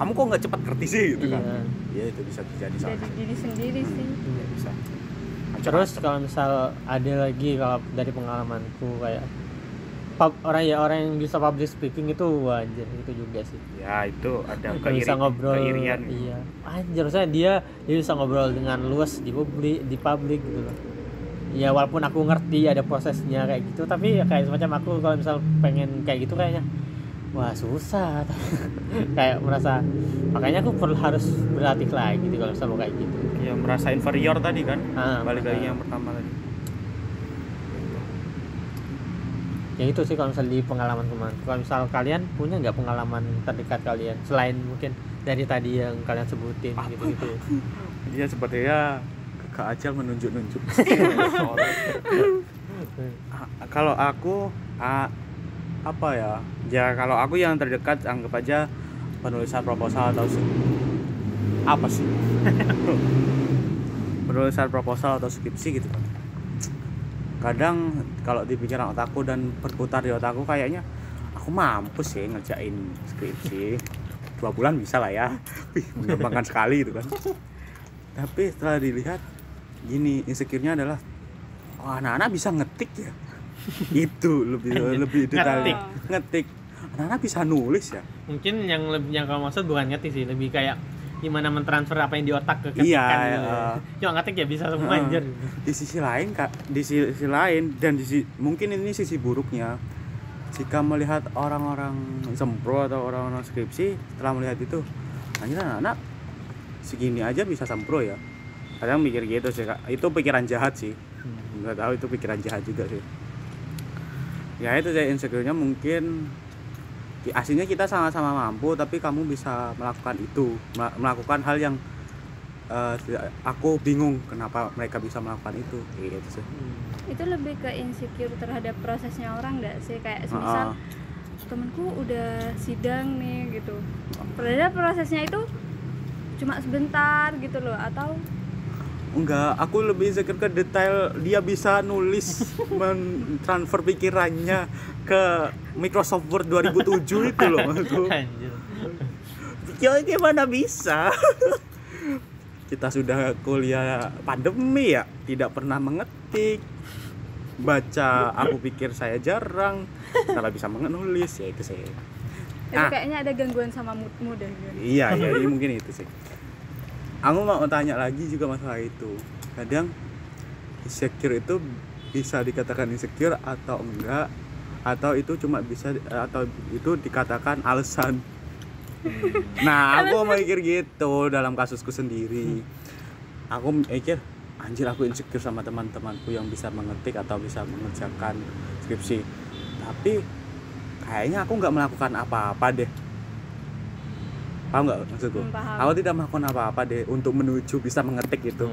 Kamu kok nggak cepat ngerti sih gitu kan? Iya. Ya itu bisa terjadi salah Dari satu. diri sendiri sih. Ya, bisa. Terus kalau misal ada lagi kalau dari pengalamanku kayak orang yang bisa public speaking itu anjir itu juga sih. Ya itu ada Bisa ngobrol. keirian. Iya. Anjir saya dia bisa ngobrol dengan luas di publik gitu loh. Ya walaupun aku ngerti ada prosesnya kayak gitu, tapi ya kayak semacam aku kalau misal pengen kayak gitu kayaknya wah susah. Kayak merasa makanya aku harus berlatih lagi gitu kalau misal mau kayak gitu. Ya merasa inferior tadi kan. Balik lagi makanya. yang pertama tadi. Ya itu sih kalau misal di pengalaman kemarin. Kalau misal kalian punya nggak pengalaman terdekat kalian selain mungkin dari tadi yang kalian sebutin gitu-gitu. Dia sepertinya Kak Ajal menunjuk-nunjuk. Kalau aku apa ya? Ya kalau aku yang terdekat anggap aja penulisan proposal atau apa sih? Penulisan proposal atau skripsi gitu kan. Kadang kalau di pikiran otakku dan berputar di otakku kayaknya aku mampu sih ngerjain skripsi 2 bulan bisa lah ya. Mengampangkan sekali gitu kan. Tapi setelah dilihat gini, insecure-nya adalah anak-anak bisa ngetik ya. Itu lebih detail. Ngetik. Anak-anak bisa nulis ya. Mungkin yang kamu maksud bukan ngetik sih, lebih kayak gimana mentransfer apa yang di otak ke ketikan Iya, gitu. Cuma ngetik ya bisa semua anjir. Di sisi lain dan mungkin ini sisi buruknya. Jika melihat orang-orang sempro atau orang-orang skripsi, setelah melihat itu, anjir anak-anak segini aja bisa sempro ya. Kadang mikir gitu sih Kak. Itu pikiran jahat sih. Nggak tahu itu pikiran jahat juga sih. Ya itu saya insecure-nya mungkin aslinya kita sama-sama mampu tapi kamu bisa melakukan itu, melakukan hal yang aku bingung kenapa mereka bisa melakukan itu gitu sih. Itu lebih ke insecure terhadap prosesnya orang nggak sih, kayak misal temanku udah sidang nih gitu, padahal prosesnya itu cuma sebentar gitu loh, atau enggak, aku lebih insecure ke detail dia bisa nulis mentransfer pikirannya ke Microsoft Word 2007 itu loh maksudku. Anjir. Ya gimana bisa? Kita sudah kuliah pandemi ya, tidak pernah mengetik. Baca aku pikir saya jarang, kalau bisa menulis ya itu sih. itu kayaknya ada gangguan sama moodmu deh gitu. Iya, ini mungkin itu sih. Aku mau tanya lagi juga masalah itu. Kadang insecure itu bisa dikatakan insecure atau enggak, atau itu cuma bisa atau itu dikatakan alasan. Nah, aku mikir gitu dalam kasusku sendiri. Aku mikir, anjir aku insecure sama teman-temanku yang bisa mengetik atau bisa mengerjakan skripsi. Tapi kayaknya aku nggak melakukan apa-apa deh. Paham nggak maksudku? Paham. Aku tidak melakukan apa-apa deh untuk menuju bisa mengetik gitu.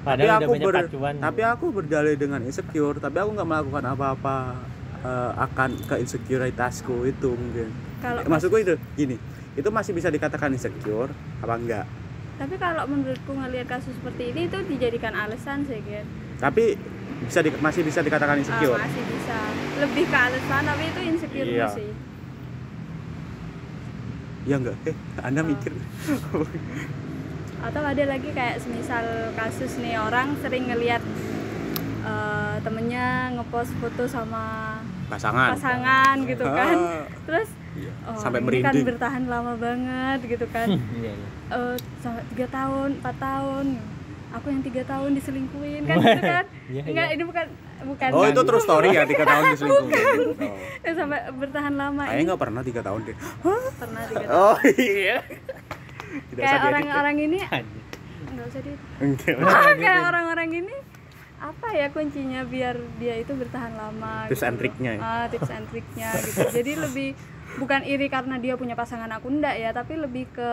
Padahal udah banyak pacuan. Tapi aku berdalih dengan insecure, tapi aku nggak melakukan apa-apa akan keinsecuritasku itu mungkin. Maksudku itu gini, itu masih bisa dikatakan insecure apa enggak? Tapi kalau menurutku ngelihat kasus seperti ini itu dijadikan alasan sih kan. Tapi masih bisa dikatakan insecure. Masih bisa. Lebih ke alasan tapi itu insecure Iya. sih. Ya enggak? Anda mikir. Atau ada lagi kayak semisal kasus nih, orang sering ngelihat temennya ngepost foto sama pasangan gitu kan. Terus sampai ini kan merinding. bertahan lama banget gitu kan. Iya. Sampai 3 tahun, 4 tahun. Aku yang 3 tahun diselingkuhin kan gitu kan. Iya, Enggak, iya. ini bukan Oh, itu true story ya 3 tahun diselingkuhin. sampai bertahan lama. Kayaknya enggak pernah 3 tahun deh. Pernah 3 tahun. Oh iya. Tidak Kayak usah diedit, orang-orang ini Anjir. enggak usah di Enggak. kayak orang-orang ini apa ya kuncinya biar dia itu bertahan lama Tips gitu and loh. triknya ya? Tips and triknya gitu. Jadi lebih bukan iri karena dia punya pasangan, aku enggak ya, tapi lebih ke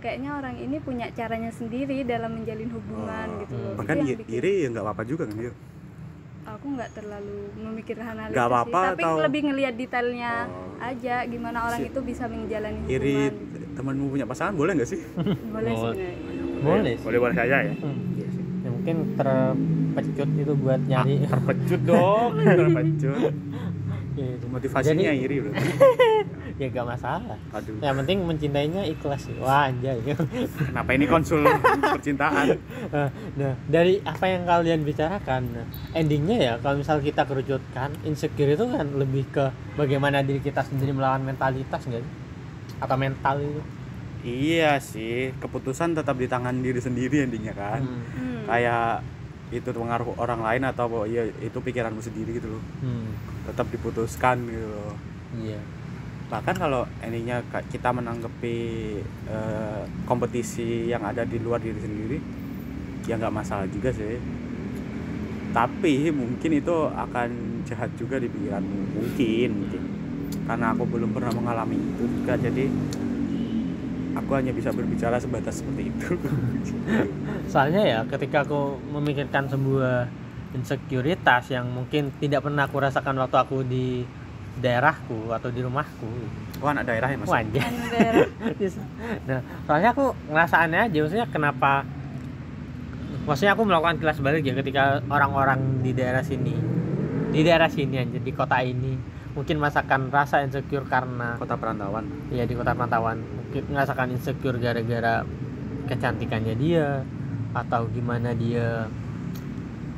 kayaknya orang ini punya caranya sendiri dalam menjalin hubungan gitu loh. Bahkan Itu yang bikin iri ya enggak apa-apa juga kan dia. aku nggak terlalu memikirkan hal Nggak itu sih, apa-apa tapi atau- lebih ngelihat detailnya aja gima orang itu bisa menjalani hubungan Iri gitu. temanmu punya pasangan boleh enggak sih? Boleh Boleh. sebenarnya. Boleh sih. Boleh saja ya. Ya, mungkin terpecut itu buat nyari Terpecut dong, terpecut. gitu. Motivasinya Jadi- iri loh. Ya gak masalah. Aduh, Yang penting mencintainya ikhlas sih. Wah anjay. kenapa ini konsul percintaan? Nah, dari apa yang kalian bicarakan, nah, endingnya ya kalau misal kita kerucutkan, insecure itu kan lebih ke bagaimana diri kita sendiri melawan mentalitas nggak sih? Atau mental itu? Iya sih, keputusan tetap di tangan diri sendiri endingnya kan. Kayak itu pengaruh orang lain atau ya itu pikiranmu sendiri gitu loh. Tetap diputuskan gitu loh. Iya. Bahkan kalau endingnya kita menanggapi kompetisi yang ada di luar diri sendiri, ya nggak masalah juga sih. Tapi mungkin itu akan jahat juga di pikiranmu, mungkin. Karena aku belum pernah mengalami itu juga, jadi aku hanya bisa berbicara sebatas seperti itu. Soalnya ya ketika aku memikirkan sebuah insekuritas yang mungkin tidak pernah aku rasakan waktu aku di daerahku atau di rumahku. Oh, anak daerah ya mas? Wajar. Anu daerah. Nah, soalnya aku ngerasaannya aja, maksudnya aku melakukan kelas balik ya ketika orang-orang di daerah sini aja, di kota ini mungkin merasakan rasa insecure karena Kota perantauan. ya di kota perantauan mungkin merasakan insecure gara-gara kecantikannya dia atau gimana dia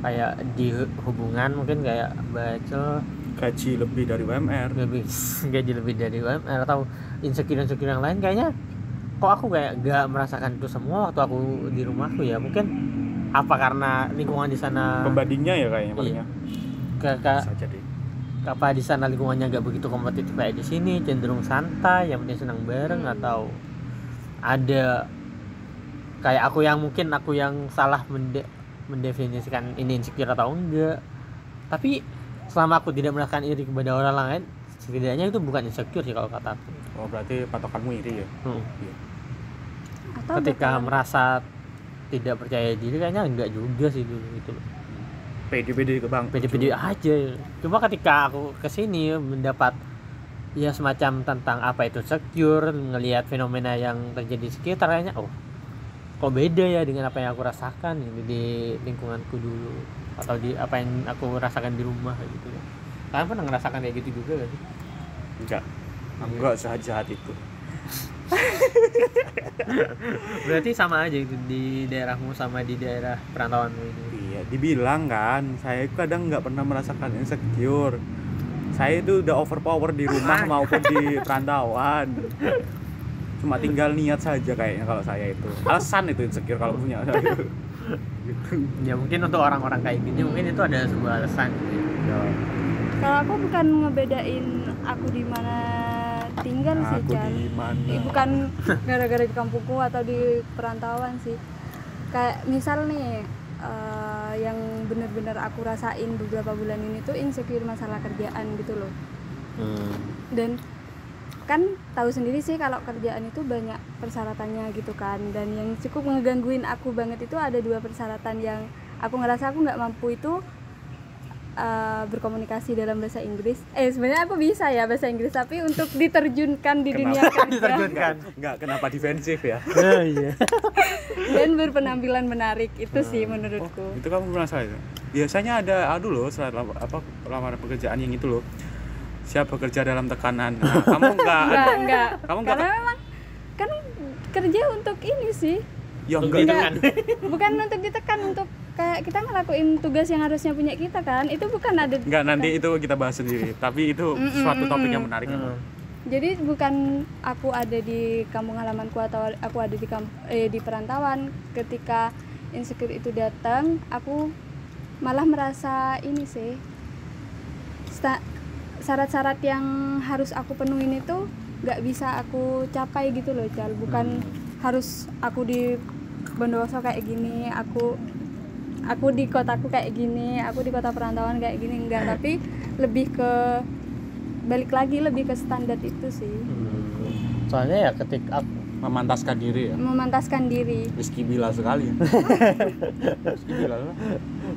kayak di hubungan mungkin kayak bacel Gaji lebih dari UMR. gaji lebih dari UMR atau insecure yang lain, kayaknya kok aku kayak gak merasakan itu semua waktu aku di rumahku ya. Mungkin apa karena lingkungan di sana Pembandingnya ya kayaknya palingnya. ke Saja deh. apa di sana lingkungannya gak begitu kompetitif kayak di sini, cenderung santai, yang penting senang bareng, atau ada kayak aku yang salah mendefinisikan ini insecure atau enggak. Tapi selama aku tidak merasakan iri kepada orang lain, setidaknya itu bukan insecure sih kalau kata aku. Oh, berarti patokanmu iri ya? Iya. Atau Ketika bakalan- merasa tidak percaya diri kayaknya enggak juga sih dulu gitu loh. Pede-pede ke bang. Pede-pede aja. Cuma ketika aku kesini mendapat ya semacam tentang apa itu secure, ngelihat fenomena yang terjadi di sekitar, kayaknya oh kok beda ya dengan apa yang aku rasakan ini di lingkunganku dulu atau di apa yang aku rasakan di rumah gitu ya. Kalian pernah ngerasakan kayak gitu juga gak sih? Enggak sejahat itu. Berarti sama aja itu di daerahmu sama di daerah perantauanmu ini. Iya, dibilang kan, saya kadang nggak pernah merasakan insecure. Saya itu udah overpower di rumah maupun di perantauan. Cuma tinggal niat saja kayaknya kalau saya itu. Alasan itu insecure kalau punya. Ya mungkin untuk orang-orang kayak gini mungkin itu ada sebuah alasan gitu ya. Kalau aku bukan ngebedain aku di mana tinggal sih, Aku Chan. di mana? Bukan gara-gara di kampungku atau di perantauan sih. Kayak misal nih yang benar-benar aku rasain beberapa bulan ini tuh insecure masalah kerjaan gitu loh. Dan kan tahu sendiri sih kalau kerjaan itu banyak persyaratannya gitu kan, dan yang cukup ngegangguin aku banget itu ada 2 persyaratan yang aku ngerasa aku nggak mampu itu berkomunikasi dalam bahasa Inggris. Sebenarnya aku bisa ya bahasa Inggris, tapi untuk diterjunkan di dunia kerja Diterjunkan. Enggak, kenapa defensif ya? Oh iya. dan berpenampilan menarik itu sih menurutku. Itu kamu merasa itu? Biasanya ada loh selain lamaran pekerjaan yang itu loh. Siap bekerja dalam tekanan. Nah, kamu enggak ada. Enggak. Kamu enggak. Karena memang kan kerja untuk ini sih. Ya Untuk enggak. ditekan. Bukan untuk ditekan, untuk kayak kita ngelakuin tugas yang harusnya punya kita kan. Itu bukan ada. Enggak, nanti itu kita bahas sendiri. Tapi itu suatu topik yang menarik. Jadi bukan aku ada di kampung halamanku atau aku ada di perantauan, ketika insecure itu datang, aku malah merasa ini sih. Syarat-syarat yang harus aku penuhin itu nggak bisa aku capai gitu loh, Cal. Bukan harus aku di Bondowoso kayak gini, aku di kotaku kayak gini, aku di kota perantauan kayak gini, enggak. Tapi lebih ke balik lagi lebih ke standar itu sih. Soalnya ya ketika aku Memantaskan diri ya. Memantaskan diri. Rizky Bilal sekali. Rizky Bilal.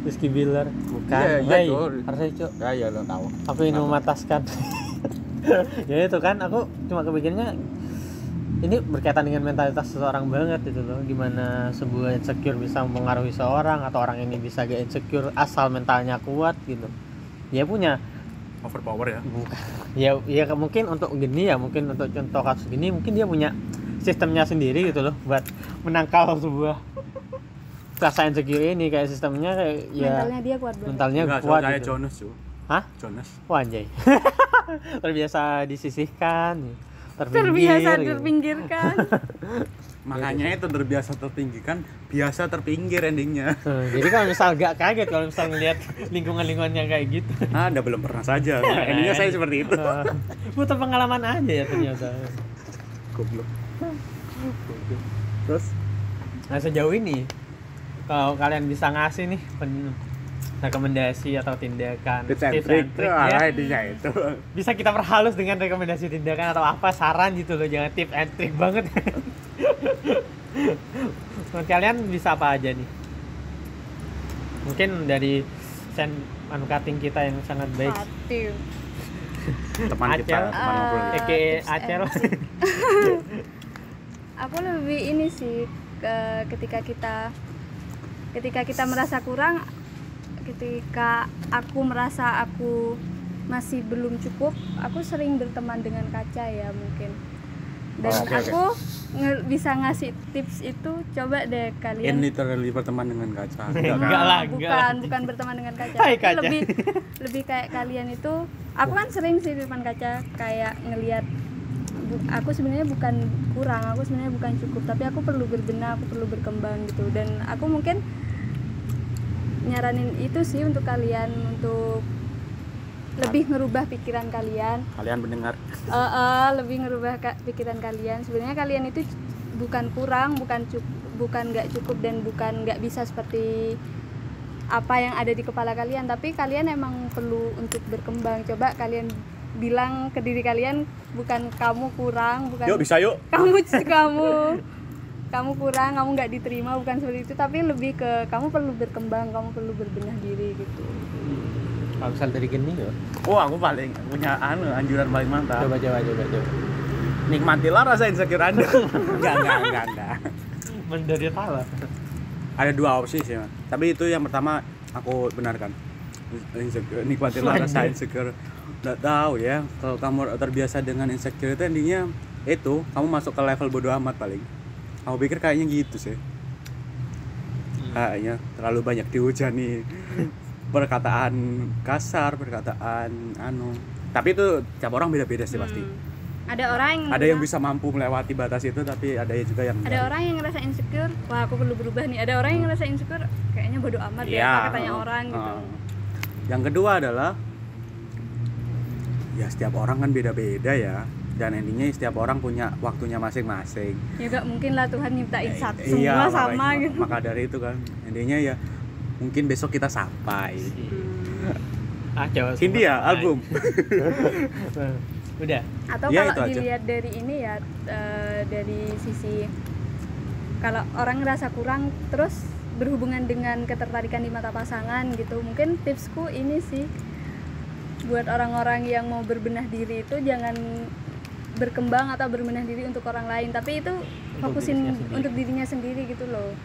Rizky Billar bukan. Iya, Hey, Cuk. harusnya Cuk. Ya lo tahu. Aku ingin memantaskan. Ya itu kan aku cuma kepikirannya ini berkaitan dengan mentalitas seseorang banget itu loh, gimana sebuah insecure bisa mempengaruhi seorang, atau orang ini bisa gak insecure asal mentalnya kuat gitu. Dia punya Overpower ya. ya mungkin untuk gini ya, mungkin untuk contoh kasus gini mungkin dia punya sistemnya sendiri gitu loh buat menangkal sebuah rasa insecure ini, kayak sistemnya kayak ya Mentalnya dia kuat banget. mentalnya Enggak, kuat kayak gitu. Jonas tuh. Hah? Jonas. Wah, anjay. Terbiasa disisihkan, Terbiasa gitu. terpinggirkan. Makanya itu terbiasa terpinggirkan, biasa terpinggir endingnya. Jadi kalau misal gak kaget kalau misal ngelihat lingkungan-lingkungannya kayak gitu. Anda belum pernah saja. Endingnya saya seperti itu. Butuh pengalaman aja ya ternyata. Goblok. Terus Nah, sejauh ini kalau kalian bisa ngasih nih rekomendasi atau tindakan tips and tips trick and trick, tuh ya, intinya itu. bisa kita perhalus dengan rekomendasi tindakan atau apa saran gitu loh, jangan tips and trick banget. Menurut kalian bisa apa aja nih? Mungkin dari cutting kita yang sangat baik, Hati. Teman kita, Acel. teman ngobrol. aka tips Acel. and Aku lebih ini sih ketika kita merasa kurang, ketika aku merasa aku masih belum cukup, aku sering berteman dengan kaca ya mungkin. Dan Oke. aku bisa ngasih tips itu, coba deh In kalian. literally berteman dengan kaca. Enggak lah, enggak lah. bukan berteman dengan kaca. Hai, Tapi kaca. lebih kayak kalian itu, aku kan sering sih di depan kaca kayak ngelihat aku sebenarnya bukan kurang, aku sebenarnya bukan cukup, tapi aku perlu berbenah, aku perlu berkembang gitu. Dan aku mungkin nyaranin itu sih untuk kalian, untuk lebih ngerubah pikiran kalian. Kalian mendengar Lebih ngerubah pikiran kalian. Sebenarnya kalian itu bukan kurang, bukan nggak cukup, dan bukan nggak bisa seperti apa yang ada di kepala kalian, tapi kalian emang perlu untuk berkembang. Coba kalian bilang ke diri kalian, bukan kamu kurang, bukan Yuk bisa yuk. kamu kurang, kamu nggak diterima, bukan seperti itu, tapi lebih ke kamu perlu berkembang, kamu perlu berbenah diri gitu. Kalau misal dari gini ya. Oh, aku paling punya anjuran paling mantap. Coba. Nikmatilah rasa insecure Anda. Enggak. Menderita lah. Ada dua opsi sih, Mas. Tapi itu yang pertama aku benarkan. Nikmatilah rasa insecure. Nggak tahu ya, kalau kamu terbiasa dengan insecure itu endingnya itu kamu masuk ke level bodo amat paling. Aku pikir kayaknya gitu sih. Kayaknya terlalu banyak dihujani perkataan kasar, perkataan tapi itu tiap orang beda-beda sih pasti. Ada yang bisa mampu melewati batas itu, tapi ada juga yang ada orang yang ngerasa insecure, wah aku perlu berubah nih. Ada orang yang ngerasa insecure, kayaknya bodo amat ya apa katanya orang gitu. Yang kedua adalah ya setiap orang kan beda-beda ya, dan endingnya setiap orang punya waktunya masing-masing. Ya gak mungkin lah Tuhan nyiptain satu Iya, semua sama gitu. Maka dari itu kan endingnya ya mungkin besok kita sampai. Coba Hindi ya album. Udah. Atau Ya, kalau itu aja. dilihat dari ini ya, dari sisi kalau orang ngerasa kurang terus berhubungan dengan ketertarikan di mata pasangan gitu, mungkin tipsku ini sih buat orang-orang yang mau berbenah diri itu jangan berkembang atau berbenah diri untuk orang lain, tapi itu fokusin untuk dirinya sendiri gitu loh.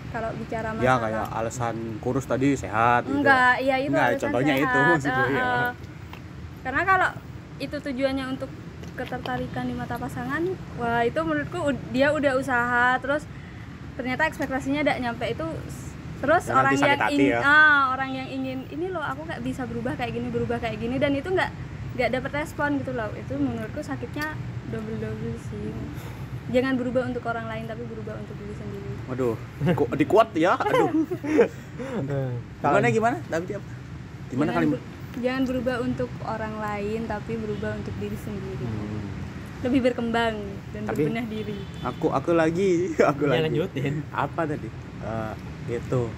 Kalau bicara masalah Ya kayak alasan kurus tadi sehat gitu. enggak, iya itu Enggak, alasan contohnya sehat. itu maksudnya, ya. Karena kalau itu tujuannya untuk ketertarikan di mata pasangan, wah itu menurutku dia udah usaha terus ternyata ekspektasinya tidak nyampe itu, terus Dan orang nanti yang sakit hati ingin ya. orang yang ingin ini loh aku nggak bisa berubah kayak gini dan itu nggak dapat respon gitu loh, itu menurutku sakitnya double sih. Jangan berubah untuk orang lain tapi berubah untuk diri sendiri. Waduh, dikuat ya. Aduh. Gimana? Tapi dia gimana kalimat? Jangan berubah untuk orang lain tapi berubah untuk diri sendiri. Lebih berkembang dan Tapi berbenah diri. Aku lagi. Ya, lanjutin. Apa tadi? Itu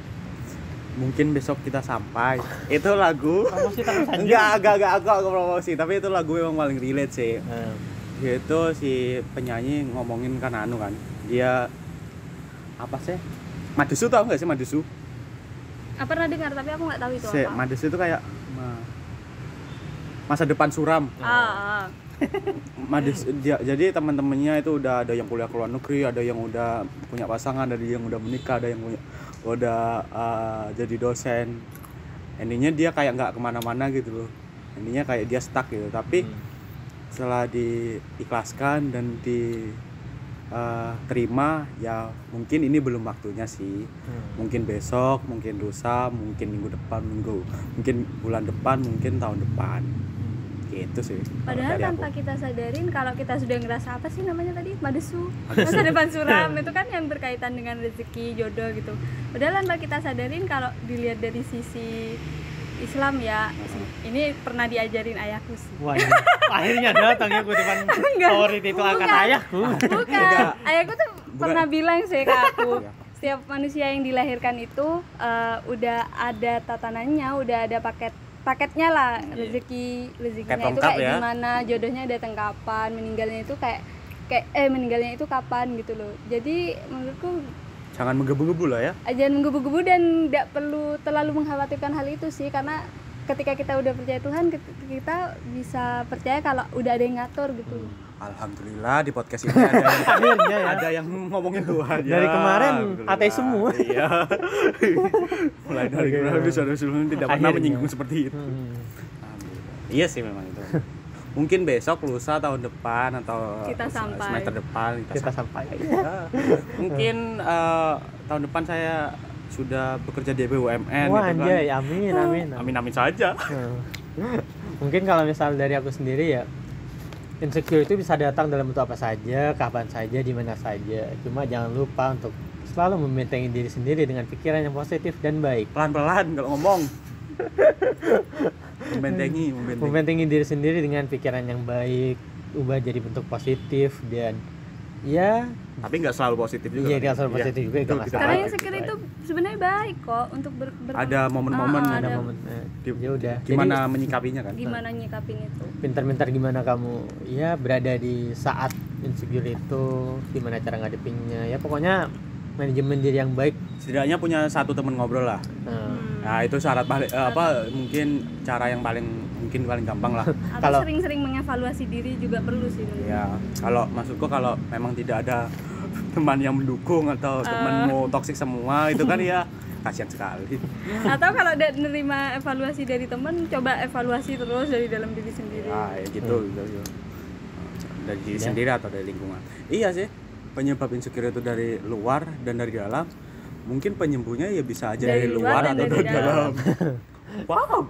mungkin besok kita sampai. Itu lagu. Promosi terus aja. Enggak aku promosi, tapi itu lagu memang paling relate sih. Itu si penyanyi ngomongin kan kan. Dia apa sih? Madesu, tau enggak sih Madesu? Apa pernah dengar tapi aku nggak tahu itu apa. Madesu itu kayak masa depan suram. Jadi teman-temannya itu udah ada yang kuliah ke luar negeri, ada yang udah punya pasangan, ada yang udah menikah, ada yang udah jadi dosen. Intinya dia kayak nggak kemana-mana gitu loh. Intinya kayak dia stuck gitu. Tapi setelah diikhlaskan dan terima, ya mungkin ini belum waktunya sih. Mungkin besok, mungkin lusa, mungkin minggu depan, mungkin bulan depan, mungkin tahun depan. Gitu sih. Padahal tanpa kita sadarin, kalau kita sudah ngerasa apa sih namanya tadi, madesu, masa depan suram, itu kan yang berkaitan dengan rezeki, jodoh gitu. Padahal tanpa kita sadarin, kalau dilihat dari sisi Islam ya, ini pernah diajarin ayahku sih. Wah, akhirnya datang ya kutipan favorit itu angkat ayahku. Bukan, ayahku tuh pernah bilang sih ke aku, setiap manusia yang dilahirkan itu udah ada tatanannya, udah ada paketnya lah, rezekinya itu kayak gimana, jodohnya datang kapan, meninggalnya itu kapan gitu loh. Jadi menurutku jangan menggebu-gebu lah ya. Jangan menggebu-gebu dan tidak perlu terlalu mengkhawatirkan hal itu sih, karena ketika kita udah percaya Tuhan, kita bisa percaya kalau udah ada yang ngatur gitu. Alhamdulillah di podcast ini ada yang ngomongin Tuhan ya. Dari kemarin ateis semua. Iya. Mulai dari kemarin sebelum tidak pernah menyinggung seperti itu. Iya sih memang itu. Mungkin besok, lusa, tahun depan atau semester depan kita sampai. Ya. Mungkin tahun depan saya sudah bekerja di BUMN. Wah, gitu anjay, kan. Amin saja. Mungkin kalau misal dari aku sendiri ya, insecure itu bisa datang dalam bentuk apa saja, kapan saja, di mana saja. Cuma jangan lupa untuk selalu membentengi diri sendiri dengan pikiran yang positif dan baik. Pelan-pelan kalau ngomong. Membentengi diri sendiri dengan pikiran yang baik, ubah jadi bentuk positif, dan ya tapi nggak selalu positif juga. Iya, nggak selalu positif juga itu masalah. Karena insecure itu sebenarnya baik kok untuk ada momen-momen, ya udah. Gimana menyikapinya kan? Gimana nyikapin itu? Pintar-pintar gimana kamu ya berada di saat insecure itu, gimana cara ngadepinnya. Ya pokoknya manajemen diri yang baik. Setidaknya punya satu teman ngobrol lah. Nah, itu syarat mungkin cara yang paling gampang lah. Atau sering-sering mengevaluasi diri juga perlu sih. Ya, kalau maksudku kalau memang tidak ada teman yang mendukung atau temanmu toksik semua itu kan ya kasihan sekali. Atau kalau udah nerima evaluasi dari teman, coba evaluasi terus dari dalam diri sendiri. Nah, ya gitu. Dari diri sendiri atau dari lingkungan. Iya sih. Penyebab insecure itu dari luar dan dari dalam. Mungkin penyembuhnya ya bisa aja dari luar atau dari dalam. Wow.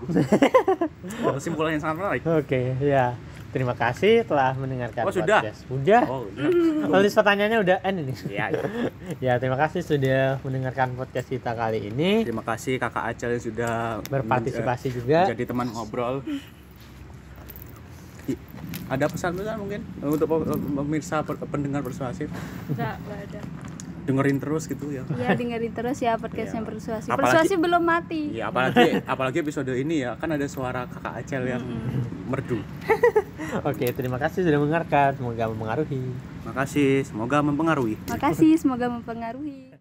Kesimpulan yang sangat menarik. Oke, ya. Terima kasih telah mendengarkan podcast. Sudah. Tulis pertanyaannya udah end ini. Iya. Ya, terima kasih sudah mendengarkan podcast kita kali ini. Terima kasih Kakak Acel yang sudah berpartisipasi juga. Jadi teman ngobrol. Ada pesan-pesan mungkin untuk pemirsa pendengar persuasif? Enggak ada. Dengerin terus gitu ya. Iya, dengerin terus ya podcastnya Persuasif. Persuasif belum mati. Iya, apalagi episode ini ya, kan ada suara Kakak Acel yang merdu. Oke, terima kasih sudah mendengarkan. Semoga mempengaruhi. Makasih, semoga mempengaruhi. Makasih, semoga mempengaruhi.